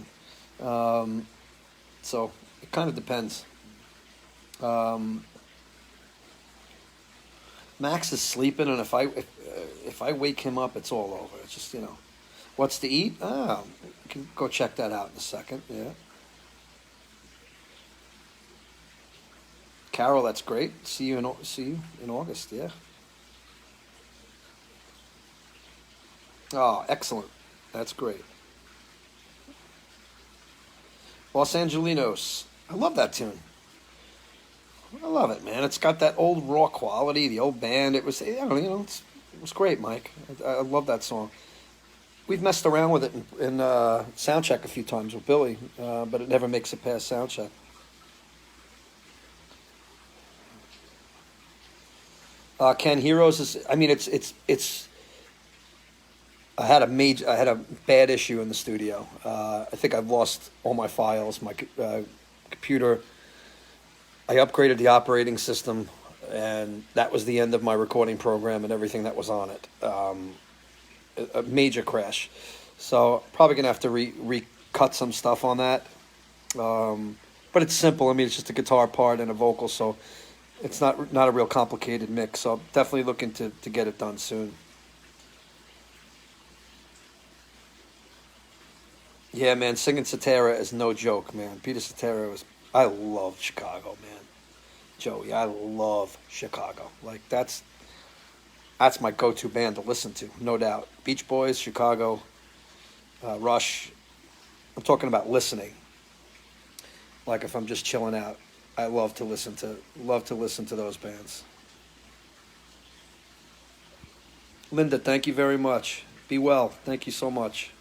So it kind of depends. Max is sleeping, and if I wake him up, it's all over. It's just, What's to eat? Ah, we can go check that out in a second. Yeah. Carol, that's great. See you in August. Yeah. Oh, excellent. That's great. Los Angelinos. I love that tune. I love it, man. It's got that old raw quality, the old band. It was, it was great, Mike. I love that song. We've messed around with it in soundcheck a few times with Billy, but it never makes it past soundcheck. Ken Heroes is. I mean, it's. I had a bad issue in the studio. I think I've lost all my files. My computer. I upgraded the operating system, and that was the end of my recording program and everything that was on it. A major crash. So probably gonna have to recut some stuff on that. But it's simple. I mean, it's just a guitar part and a vocal, so it's not a real complicated mix. So I'm definitely looking to get it done soon. Yeah, man, singing Cetera is no joke, man. Peter Cetera was. I love Chicago, man. Joey, I love Chicago. Like that's my go-to band to listen to, no doubt. Beach Boys, Chicago, Rush. I'm talking about listening. Like if I'm just chilling out, I love to listen to those bands. Linda, thank you very much. Be well. Thank you so much.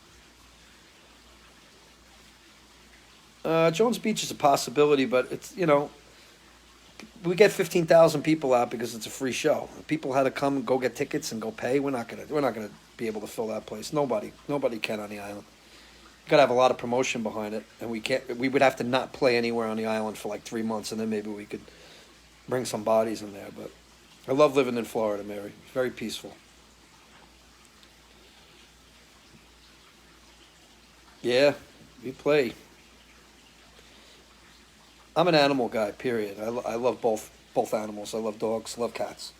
Jones Beach is a possibility, but it's we get 15,000 people out because it's a free show. If people had to come, go get tickets, and go pay. We're not gonna be able to fill that place. Nobody can on the island. You gotta have a lot of promotion behind it, and we can't. We would have to not play anywhere on the island for like 3 months, and then maybe we could bring some bodies in there. But I love living in Florida, Mary. It's very peaceful. Yeah, we play. I'm an animal guy. Period. I love both animals. I love dogs. Love cats.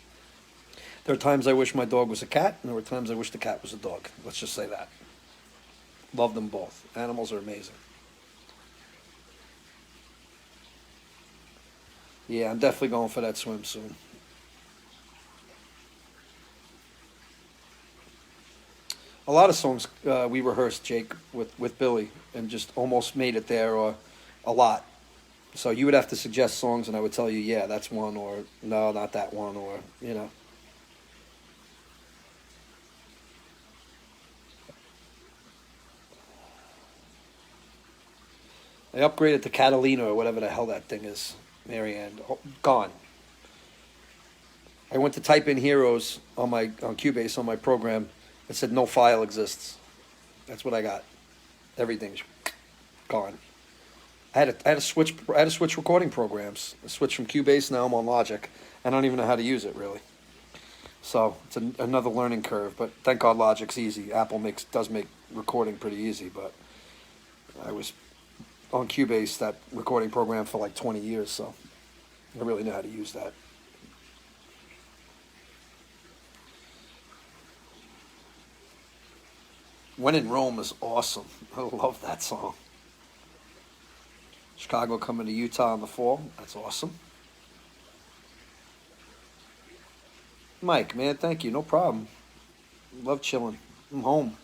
There are times I wish my dog was a cat, and there were times I wish the cat was a dog. Let's just say that. Love them both. Animals are amazing. Yeah, I'm definitely going for that swim soon. A lot of songs we rehearsed, Jake, with Billy, and just almost made it there, or a lot. So you would have to suggest songs, and I would tell you, yeah, that's one, or no, not that one, or. I upgraded to Catalina or whatever the hell that thing is, Marianne. Oh, gone. I went to type in Heroes on Cubase on my program. It said no file exists. That's what I got. Everything's gone. I had to switch recording programs. I switched from Cubase, now I'm on Logic. I don't even know how to use it really. So it's another learning curve. But thank God Logic's easy. Apple does make recording pretty easy. But I was on Cubase, that recording program, for like 20 years, so I really know how to use that. When in Rome is awesome. I love that song. Chicago coming to Utah in the fall. That's awesome. Mike, man, thank you. No problem. Love chilling. I'm home.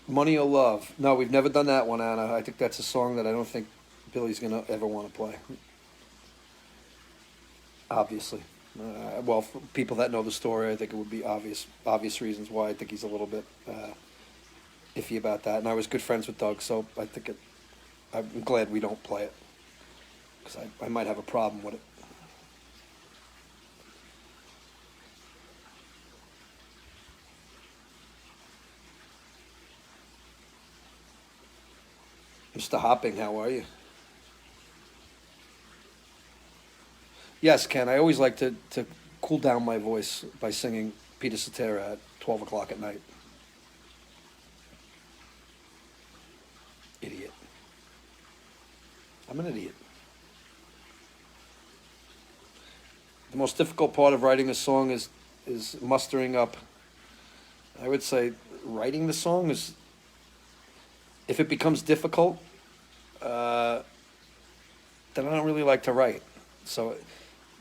Money or Love. No, we've never done that one, Anna. I think that's a song that I don't think Billy's going to ever want to play. Obviously. Well, for people that know the story, I think it would be obvious reasons why I think he's a little bit iffy about that. And I was good friends with Doug, so I'm glad we don't play it, because I might have a problem with it. Mr. Hopping, how are you? Yes, Ken. I always like to cool down my voice by singing Peter Cetera at 12 o'clock at night. Idiot. I'm an idiot. The most difficult part of writing a song is mustering up I would say writing the song is, if it becomes difficult, uh, then I don't really like to write. So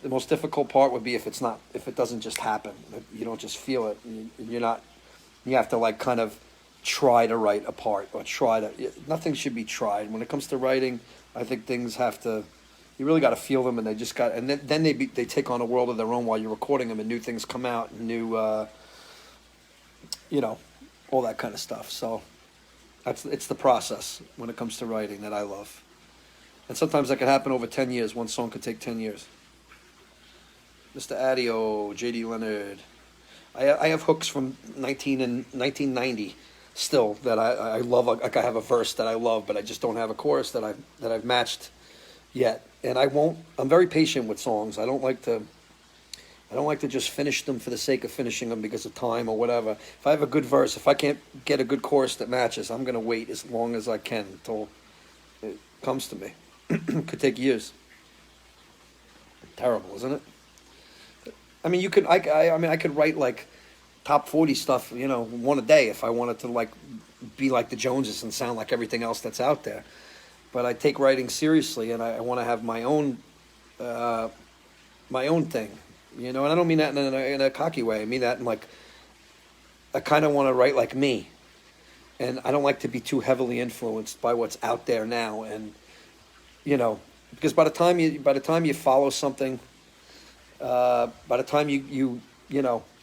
the most difficult part would be if it's not, if it doesn't just happen. You don't just feel it. You're not. You have to like kind of try to write a part or try to. Nothing should be tried when it comes to writing. I think things have to. You really got to feel them, and they just got. And then they take on a world of their own while you're recording them, and new things come out, and new, you know, all that kind of stuff. So it's the process when it comes to writing that I love. And sometimes that could happen over 10 years. One song could take 10 years. Mr. Adio, J.D. Leonard. I have hooks from 1990 still that I love. Like I have a verse that I love, but I just don't have a chorus that I've matched yet. And I won't. I'm very patient with songs. I don't like to just finish them for the sake of finishing them because of time or whatever. If I have a good verse, if I can't get a good chorus that matches, I'm gonna wait as long as I can until it comes to me. Could take years. Terrible, isn't it? I mean, you could. I mean, I could write like top 40 stuff, one a day if I wanted to like be like the Joneses and sound like everything else that's out there. But I take writing seriously, and I want to have my own thing, And I don't mean that in a cocky way. I mean that in like I kind of want to write like me, and I don't like to be too heavily influenced by what's out there now, and because by the time you follow something, by the time you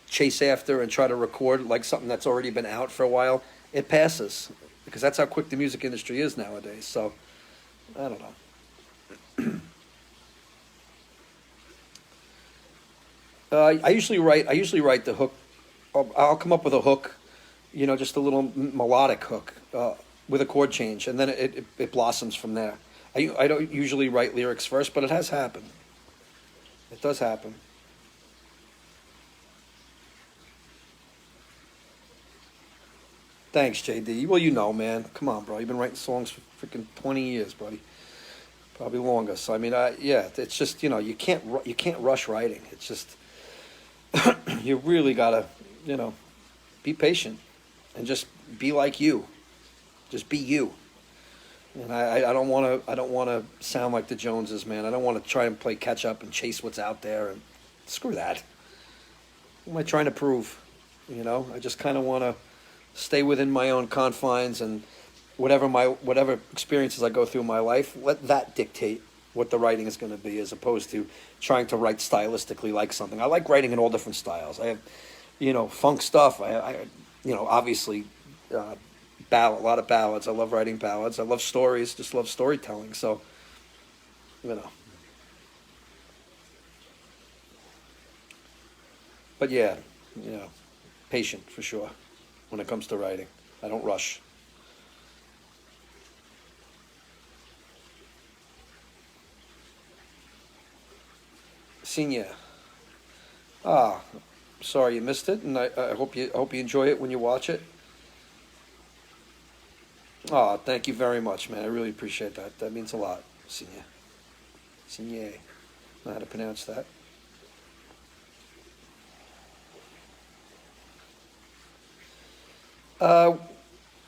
chase after and try to record like something that's already been out for a while, it passes, because that's how quick the music industry is nowadays. So I don't know. I usually write the hook. I'll come up with a hook, just a little melodic hook with a chord change, and then it blossoms from there. I don't usually write lyrics first, but it has happened. It does happen. Thanks, JD. Well, man. Come on, bro. You've been writing songs for freaking 20 years, buddy. Probably longer. So I mean, yeah. It's just you can't rush writing. It's just you really gotta be patient and just be like you. Just be you. And I don't want to sound like the Joneses, man. I don't want to try and play catch up and chase what's out there, and screw that. What am I trying to prove? I just kind of want to stay within my own confines, and whatever experiences I go through in my life, let that dictate what the writing is going to be, as opposed to trying to write stylistically like something. I like writing in all different styles. I have, funk stuff. I obviously. A lot of ballads. I love writing ballads. I love stories. Just love storytelling. So, But yeah, patient for sure when it comes to writing. I don't rush. Senior. Ah, sorry you missed it, and I hope you enjoy it when you watch it. Oh, thank you very much, man. I really appreciate that. That means a lot, Senior. Senior. Know how to pronounce that. Uh,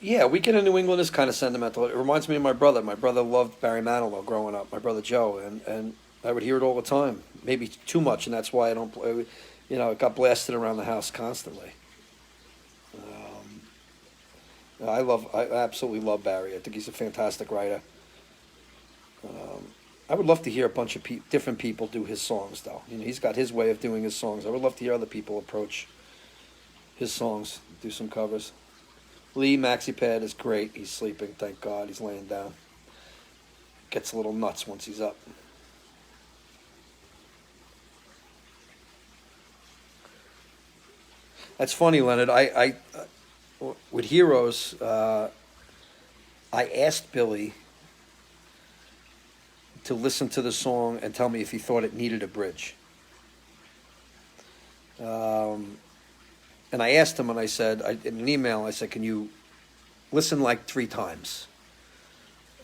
yeah, Weekend in New England is kind of sentimental. It reminds me of my brother. My brother loved Barry Manilow growing up. My brother Joe, and I would hear it all the time. Maybe too much, and that's why I don't play. It got blasted around the house constantly. I absolutely love Barry. I think he's a fantastic writer. I would love to hear a bunch of different people do his songs, though. He's got his way of doing his songs. I would love to hear other people approach his songs, do some covers. Lee MaxiPad is great. He's sleeping, thank God. He's laying down. Gets a little nuts once he's up. That's funny, Leonard. I with Heroes, I asked Billy to listen to the song and tell me if he thought it needed a bridge. And I asked him, and I said, in an email, I said, can you listen like 3 times?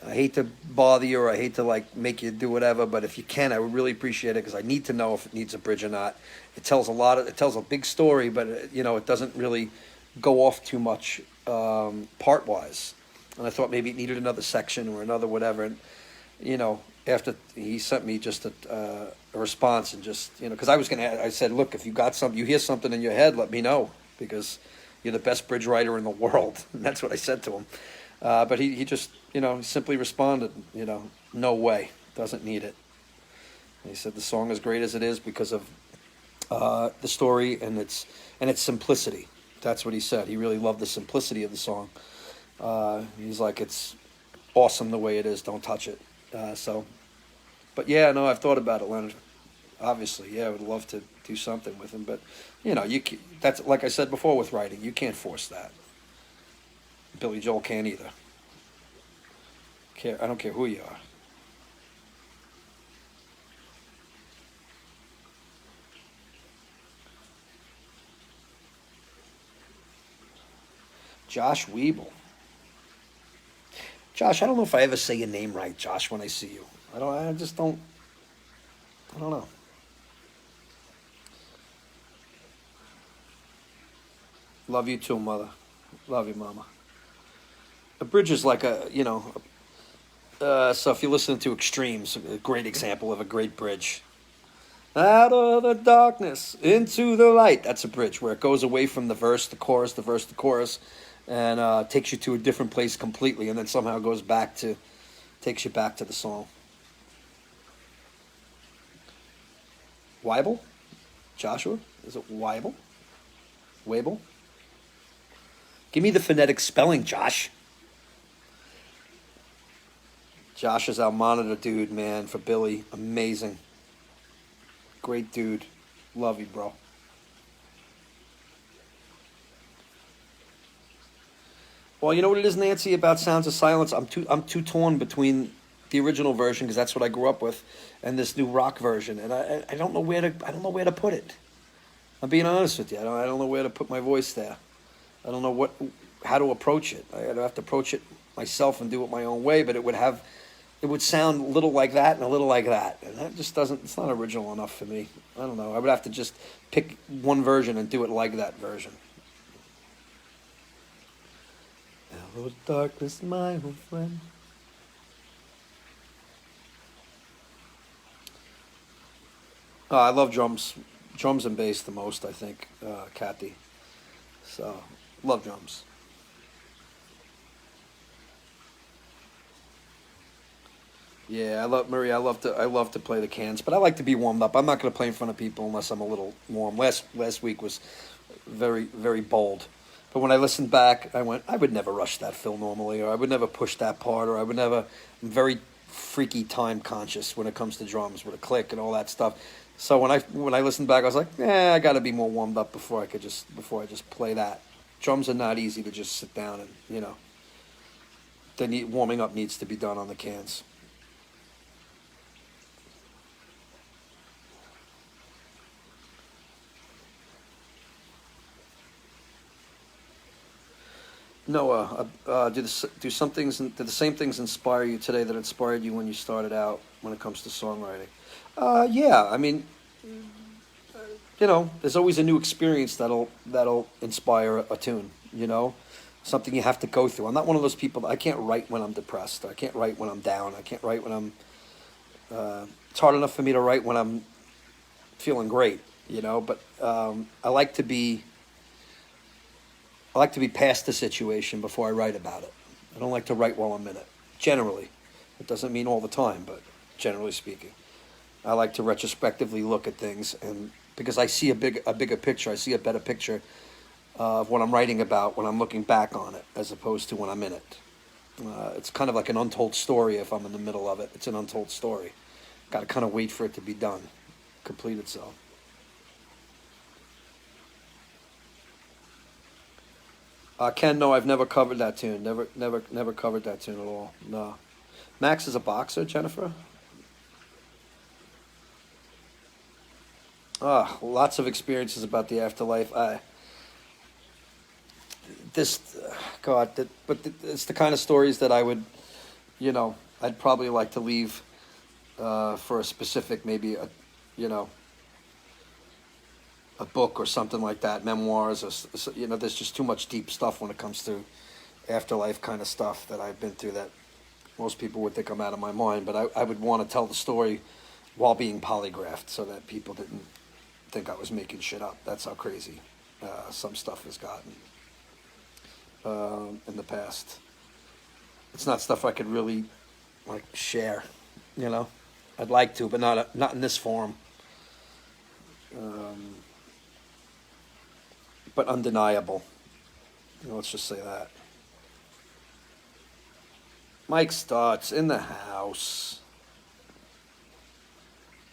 I hate to bother you, or I hate to like make you do whatever, but if you can, I would really appreciate it, because I need to know if it needs a bridge or not. It tells a big story, but it doesn't really go off too much part wise, and I thought maybe it needed another section or another whatever. And you know, after he sent me just a response and just because I was gonna, I said, look, if you got something, you hear something in your head, let me know because you're the best bridge writer in the world. And that's what I said to him. But he just simply responded, no way, doesn't need it. And he said the song is great as it is because of the story and its simplicity. That's what he said. He really loved the simplicity of the song. He's like, it's awesome the way it is. Don't touch it. But yeah, no, I've thought about it, Leonard. Obviously, yeah, I would love to do something with him, but that's like I said before with writing. You can't force that. Billy Joel can't either. I don't care who you are. Josh Weeble. Josh, I don't know if I ever say your name right, Josh, when I see you. I don't know. Love you too, mother. Love you, mama. A bridge is like so if you listen to Extremes, a great example of a great bridge. Out of the darkness, into the light. That's a bridge where it goes away from the verse, the chorus, the verse, the chorus, and takes you to a different place completely, and then somehow takes you back to the song. Weibel? Joshua? Is it Weibel? Weibel? Give me the phonetic spelling, Josh. Josh is our monitor dude, man, for Billy. Amazing. Great dude. Love you, bro. Well, you know what it is, Nancy, about Sounds of Silence? I'm too torn between the original version, because that's what I grew up with, and this new rock version, and I don't know where to put it. I'm being honest with you. I don't know where to put my voice there. I don't know how to approach it. I'd have to approach it myself and do it my own way, but it would sound a little like that and a little like that, and that just doesn't. It's not original enough for me. I don't know. I would have to just pick one version and do it like that version. Hello, darkness, my old friend. I love drums and bass the most, I think, Kathy. So, love drums. Yeah, I love Marie. I love to play the cans, but I like to be warmed up. I'm not going to play in front of people unless I'm a little warm. Last week was very, very bold. But when I listened back, I would never rush that fill normally, or I would never push that part, or I would never. I'm very freaky time conscious when it comes to drums with a click and all that stuff. So when I listened back, I was like, I got to be more warmed up before I just play that. Drums are not easy to just sit down and warming up needs to be done on the cans. Noah, did the same things inspire you today that inspired you when you started out when it comes to songwriting? Yeah, I mean, there's always a new experience that'll inspire a tune. Something you have to go through. I'm not one of those people. I can't write when I'm depressed. I can't write when I'm down. I can't write when I'm. It's hard enough for me to write when I'm feeling great. But I like to be. I like to be past the situation before I write about it. I don't like to write while I'm in it. Generally, it doesn't mean all the time, but generally speaking, I like to retrospectively look at things, and because I see a bigger picture, I see a better picture of what I'm writing about when I'm looking back on it, as opposed to when I'm in it. It's kind of like an untold story. If I'm in the middle of it, it's an untold story. Got to kind of wait for it to be done, complete itself. Ken, no, I've never covered that tune. Never covered that tune at all. No. Max is a boxer, Jennifer? Lots of experiences about the afterlife. It's the kind of stories that I would, I'd probably like to leave for a specific, maybe, a book or something like that, memoirs, or there's just too much deep stuff when it comes to afterlife kind of stuff that I've been through that most people would think I'm out of my mind. But I would want to tell the story while being polygraphed so that people didn't think I was making shit up. That's how crazy some stuff has gotten in the past. It's not stuff I could really share, I'd like to, but not in this forum. But undeniable. Let's just say that. Mike Stotts in the house.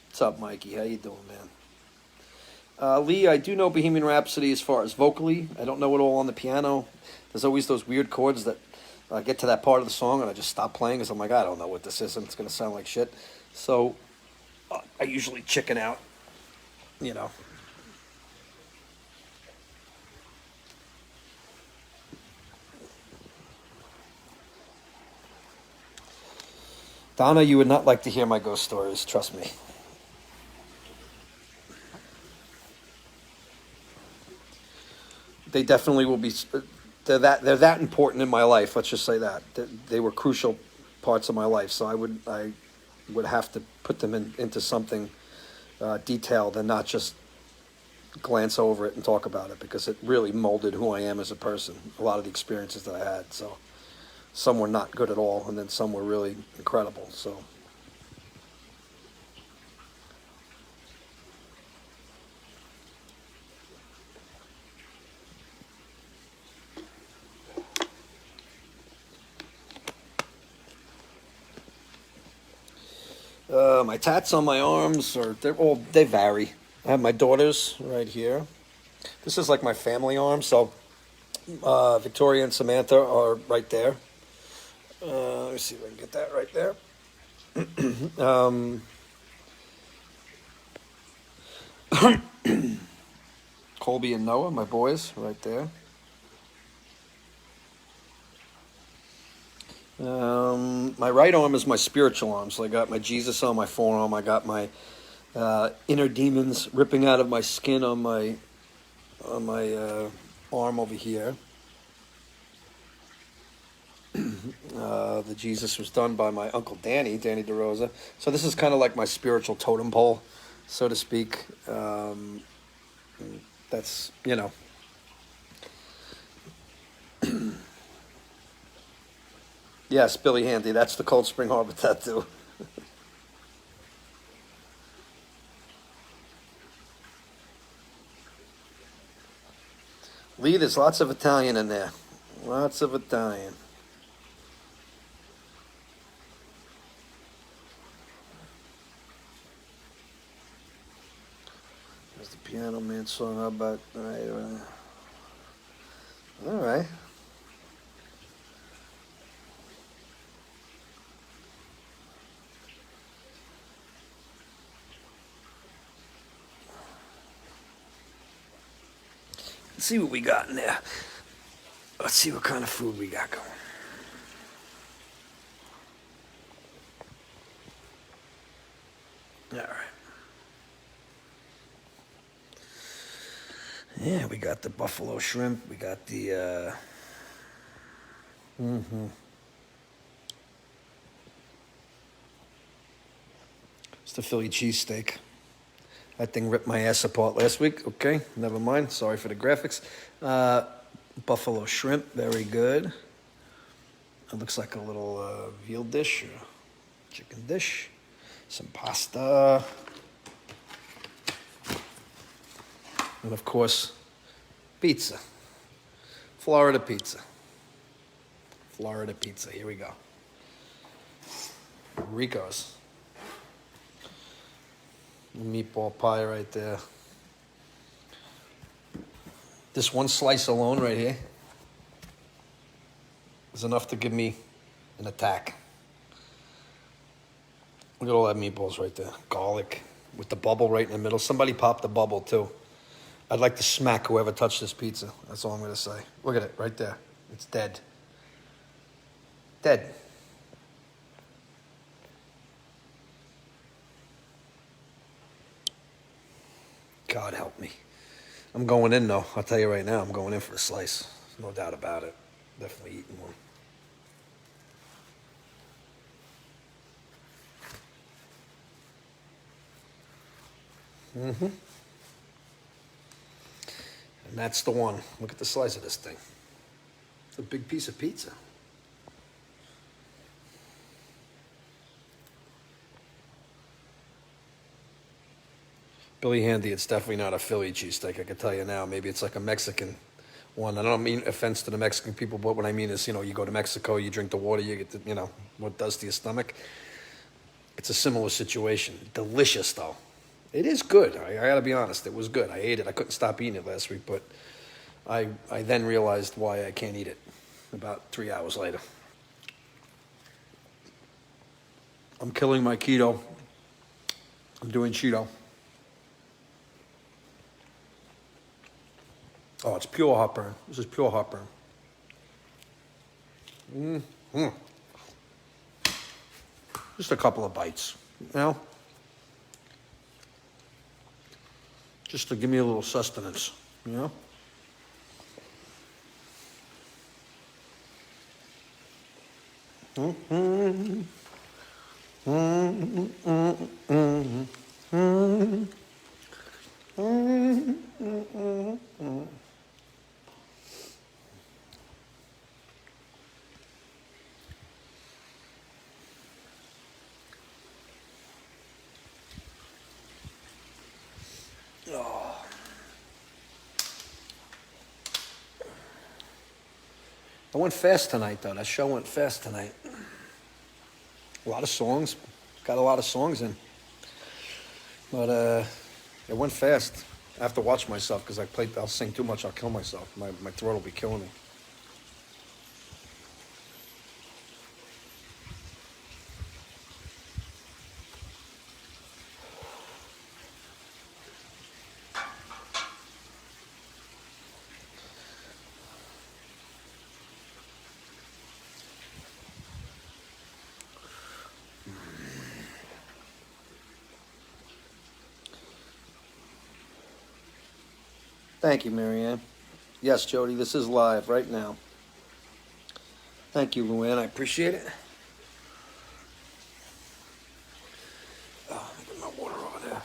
What's up, Mikey? How you doing, man? Lee, I do know Bohemian Rhapsody as far as vocally. I don't know it all on the piano. There's always those weird chords that I get to that part of the song and I just stop playing because I'm like, I don't know what this is and it's going to sound like shit. So I usually chicken out, Donna, you would not like to hear my ghost stories, trust me. They definitely will be. They're that important in my life. Let's just say that they were crucial parts of my life. So I would have to put them into something detailed and not just glance over it and talk about it, because it really molded who I am as a person. A lot of the experiences that I had. So some were not good at all, and then some were really incredible. So. My tats on my arms, they vary. I have my daughters right here. This is like my family arm, so Victoria and Samantha are right there. Let me see if I can get that right there. Colby and Noah, my boys, right there. My right arm is my spiritual arm, so I got my Jesus on my forearm. I got my inner demons ripping out of my skin on my arm over here. The Jesus was done by my uncle Danny DeRosa. So this is kind of like my spiritual totem pole, so to speak. That's, Yes, Billy Handy. That's the Cold Spring Harbor tattoo. Lee, there's lots of Italian in there. Lots of Italian. There's the Piano Man song. How about... All right. Let's see what we got in there. Let's see what kind of food we got going. All right. Yeah, we got the buffalo shrimp. We got the... It's the Philly cheesesteak. That thing ripped my ass apart last week. Okay, never mind. Sorry for the graphics. Buffalo shrimp, very good. It looks like a little veal dish or chicken dish. Some pasta. And of course, pizza. Florida pizza. Florida pizza. Here we go. Rico's. Meatball pie right there. This one slice alone right here is enough to give me an attack. Look at all that meatballs right there. Garlic with the bubble right in the middle. Somebody popped the bubble too. I'd like to smack whoever touched this pizza. That's all I'm going to say. Look at it right there. It's dead. Dead. God help me. I'm going in though. I'll tell you right now, I'm going in for a slice. No doubt about it. Definitely eating one. And that's the one. Look at the slice of this thing. It's a big piece of pizza. Billy Handy, it's definitely not a Philly cheesesteak, I can tell you now. Maybe it's like a Mexican one. I don't mean offense to the Mexican people, but what I mean is, you go to Mexico, you drink the water, you get the, what it does to your stomach. It's a similar situation. Delicious, though. It is good. I got to be honest. It was good. I ate it. I couldn't stop eating it last week, but I then realized why I can't eat it about 3 hours later. I'm killing my keto. I'm doing Cheeto. Oh, it's pure heartburn. This is pure heartburn. Just a couple of bites, just to give me a little sustenance, I went fast tonight, though. That show went fast tonight. A lot of songs. Got a lot of songs in. But it went fast. I have to watch myself because I'll sing too much, I'll kill myself. My throat will be killing me. Thank you, Marianne. Yes, Jody, this is live right now. Thank you, Luann. I appreciate it. Oh, let me get my water over there.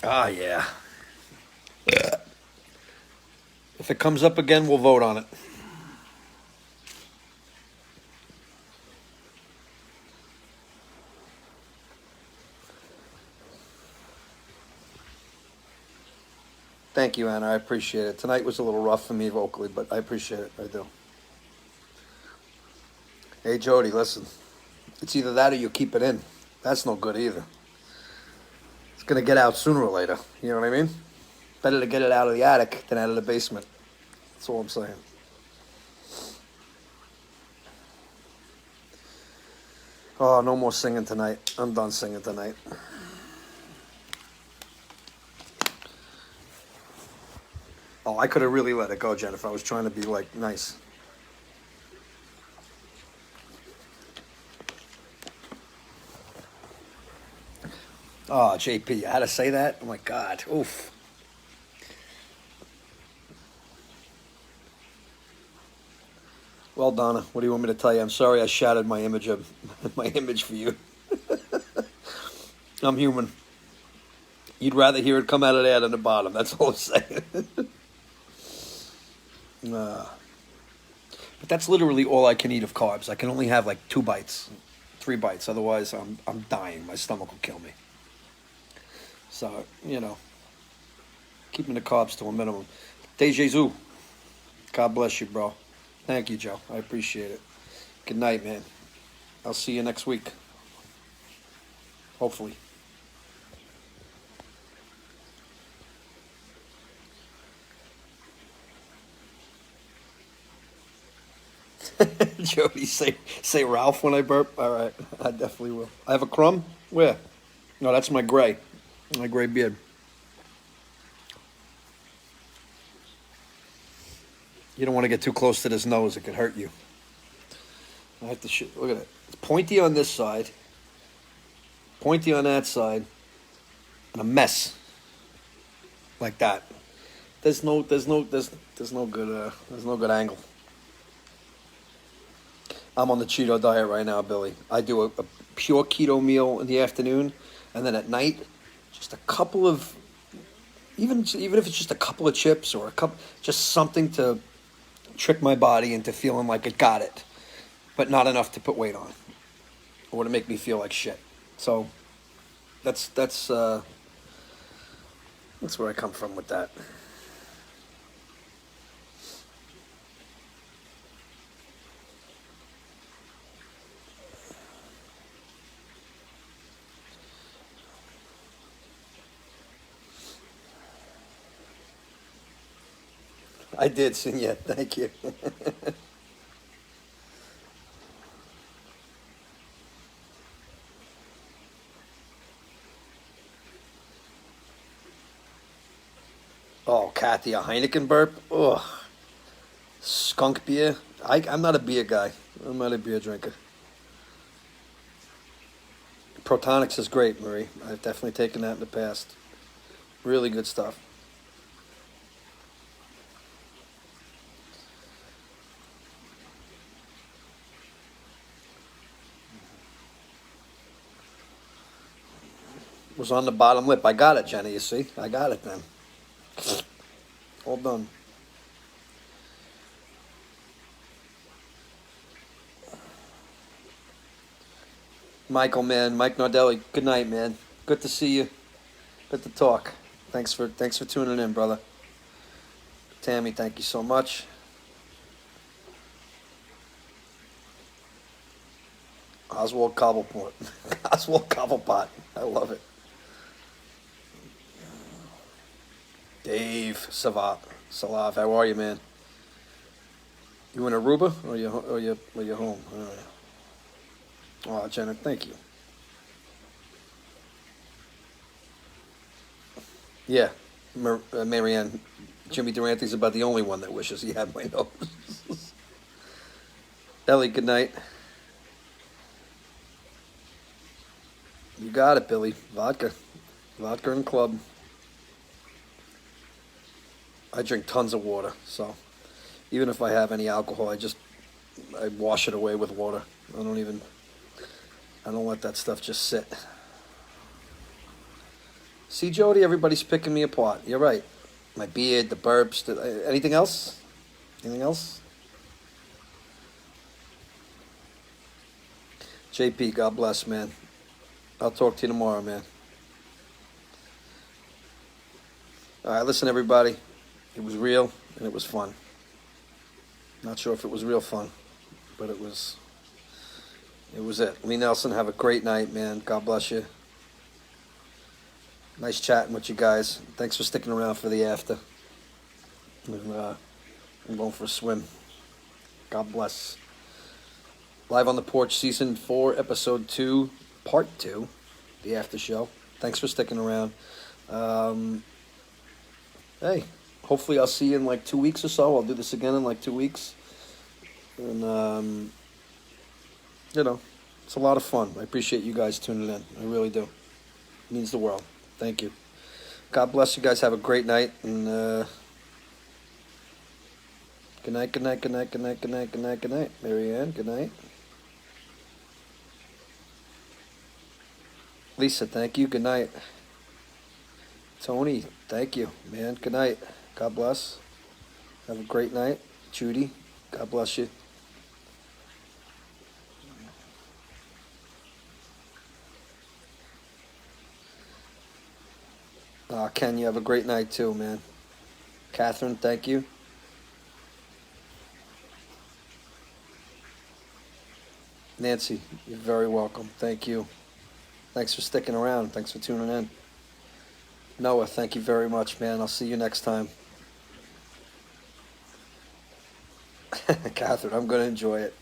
Ah, yeah. If it comes up again, we'll vote on it. Thank you, Anna. I appreciate it. Tonight was a little rough for me vocally, but I appreciate it. I do. Hey, Jody, listen. It's either that or you keep it in. That's no good either. It's going to get out sooner or later. You know what I mean? Better to get it out of the attic than out of the basement. That's all I'm saying. Oh, no more singing tonight. I'm done singing tonight. Oh, I could have really let it go, Jennifer. I was trying to be, nice. Oh, JP, I had to say that? Oh, my God. Oof. Well, Donna, what do you want me to tell you? I'm sorry I shattered my image for you. I'm human. You'd rather hear it come out of there than the bottom. That's all I'm saying. But that's literally all I can eat of carbs. I can only have 2 bites, 3 bites. Otherwise, I'm dying. My stomach will kill me. So, keeping the carbs to a minimum. De Jesus. God bless you, bro. Thank you, Joe. I appreciate it. Good night, man. I'll see you next week. Hopefully. Jody, say Ralph when I burp. All right, I definitely will. I have a crumb? Where? No, that's my gray beard. You don't want to get too close to this nose. It could hurt you. I have to look at it. It's pointy on this side, pointy on that side, and a mess like that. There's no good angle. I'm on the Cheeto diet right now, Billy. I do a pure keto meal in the afternoon, and then at night, just a couple of, even if it's just a couple of chips or just something to trick my body into feeling like it got it, but not enough to put weight on or to make me feel like shit. So that's where I come from with that. I did, Sinya. Thank you. Oh, Kathy, a Heineken burp? Ugh. Skunk beer? I'm not a beer guy. I'm not a beer drinker. Protonics is great, Marie. I've definitely taken that in the past. Really good stuff. Was on the bottom lip. I got it, Jenny, you see? I got it then. All done. Michael, man. Mike Nardelli, good night, man. Good to see you. Good to talk. Thanks for tuning in, brother. Tammy, thank you so much. Oswald Cobblepot. Oswald Cobblepot. I love it. Dave Salav, how are you, man? You in Aruba or you home? Oh, Jenna, thank you. Yeah, Marianne, Jimmy Durante's about the only one that wishes he had my nose. Ellie, good night. You got it, Billy. Vodka and club. I drink tons of water, so even if I have any alcohol, I wash it away with water. I don't let that stuff just sit. See, Jody, everybody's picking me apart. You're right. My beard, the burps, anything else? Anything else? JP, God bless, man. I'll talk to you tomorrow, man. All right, listen, everybody. It was real, and it was fun. Not sure if it was real fun, but it was it. Lee Nelson, have a great night, man. God bless you. Nice chatting with you guys. Thanks for sticking around for the after. And, I'm going for a swim. God bless. Live on the Porch, Season 4, Episode 2, Part 2, the after show. Thanks for sticking around. Hey, hopefully I'll see you in like 2 weeks or so. I'll do this again in like 2 weeks. And, it's a lot of fun. I appreciate you guys tuning in. I really do. It means the world. Thank you. God bless you guys. Have a great night. And good night, good night, good night, good night, good night, good night, good night. Marianne, good night. Lisa, thank you. Good night. Tony, thank you, man. Good night. God bless. Have a great night. Judy, God bless you. Ken, you have a great night too, man. Catherine, thank you. Nancy, you're very welcome. Thank you. Thanks for sticking around. Thanks for tuning in. Noah, thank you very much, man. I'll see you next time. Catherine, I'm going to enjoy it.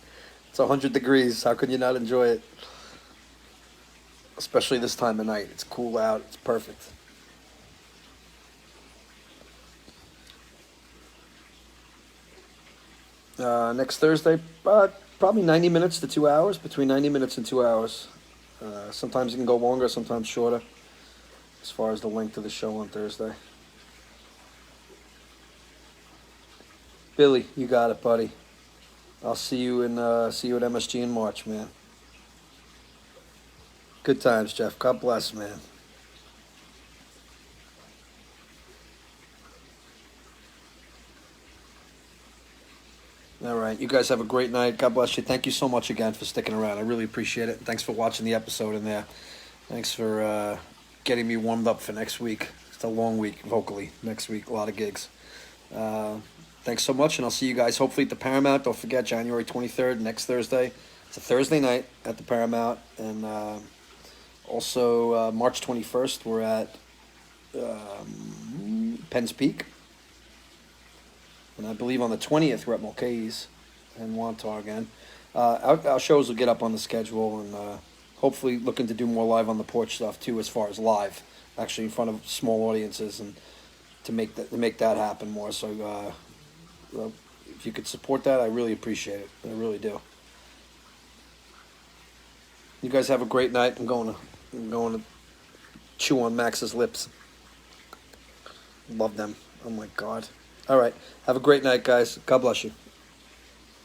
It's 100 degrees. How can you not enjoy it? Especially this time of night. It's cool out. It's perfect. Next Thursday, probably 90 minutes to 2 hours, between 90 minutes and 2 hours. Sometimes it can go longer, sometimes shorter, as far as the length of the show on Thursday. Billy, you got it, buddy. I'll see you at MSG in March, man. Good times, Jeff. God bless, man. All right. You guys have a great night. God bless you. Thank you so much again for sticking around. I really appreciate it. Thanks for watching the episode in there. Thanks for getting me warmed up for next week. It's a long week vocally. Next week, a lot of gigs. Thanks so much, and I'll see you guys hopefully at the Paramount. Don't forget, January 23rd, next Thursday. It's a Thursday night at the Paramount. And also March 21st, we're at Penn's Peak. And I believe on the 20th, we're at Mulcahy's and Wantar again. Our shows will get up on the schedule, and hopefully looking to do more live on the Porch stuff too, as far as live, actually in front of small audiences, and to make that happen more. So if you could support that, I really appreciate it. I really do. You guys have a great night. I'm going to chew on Max's lips. Love them. Oh my God. All right. Have a great night, guys. God bless you.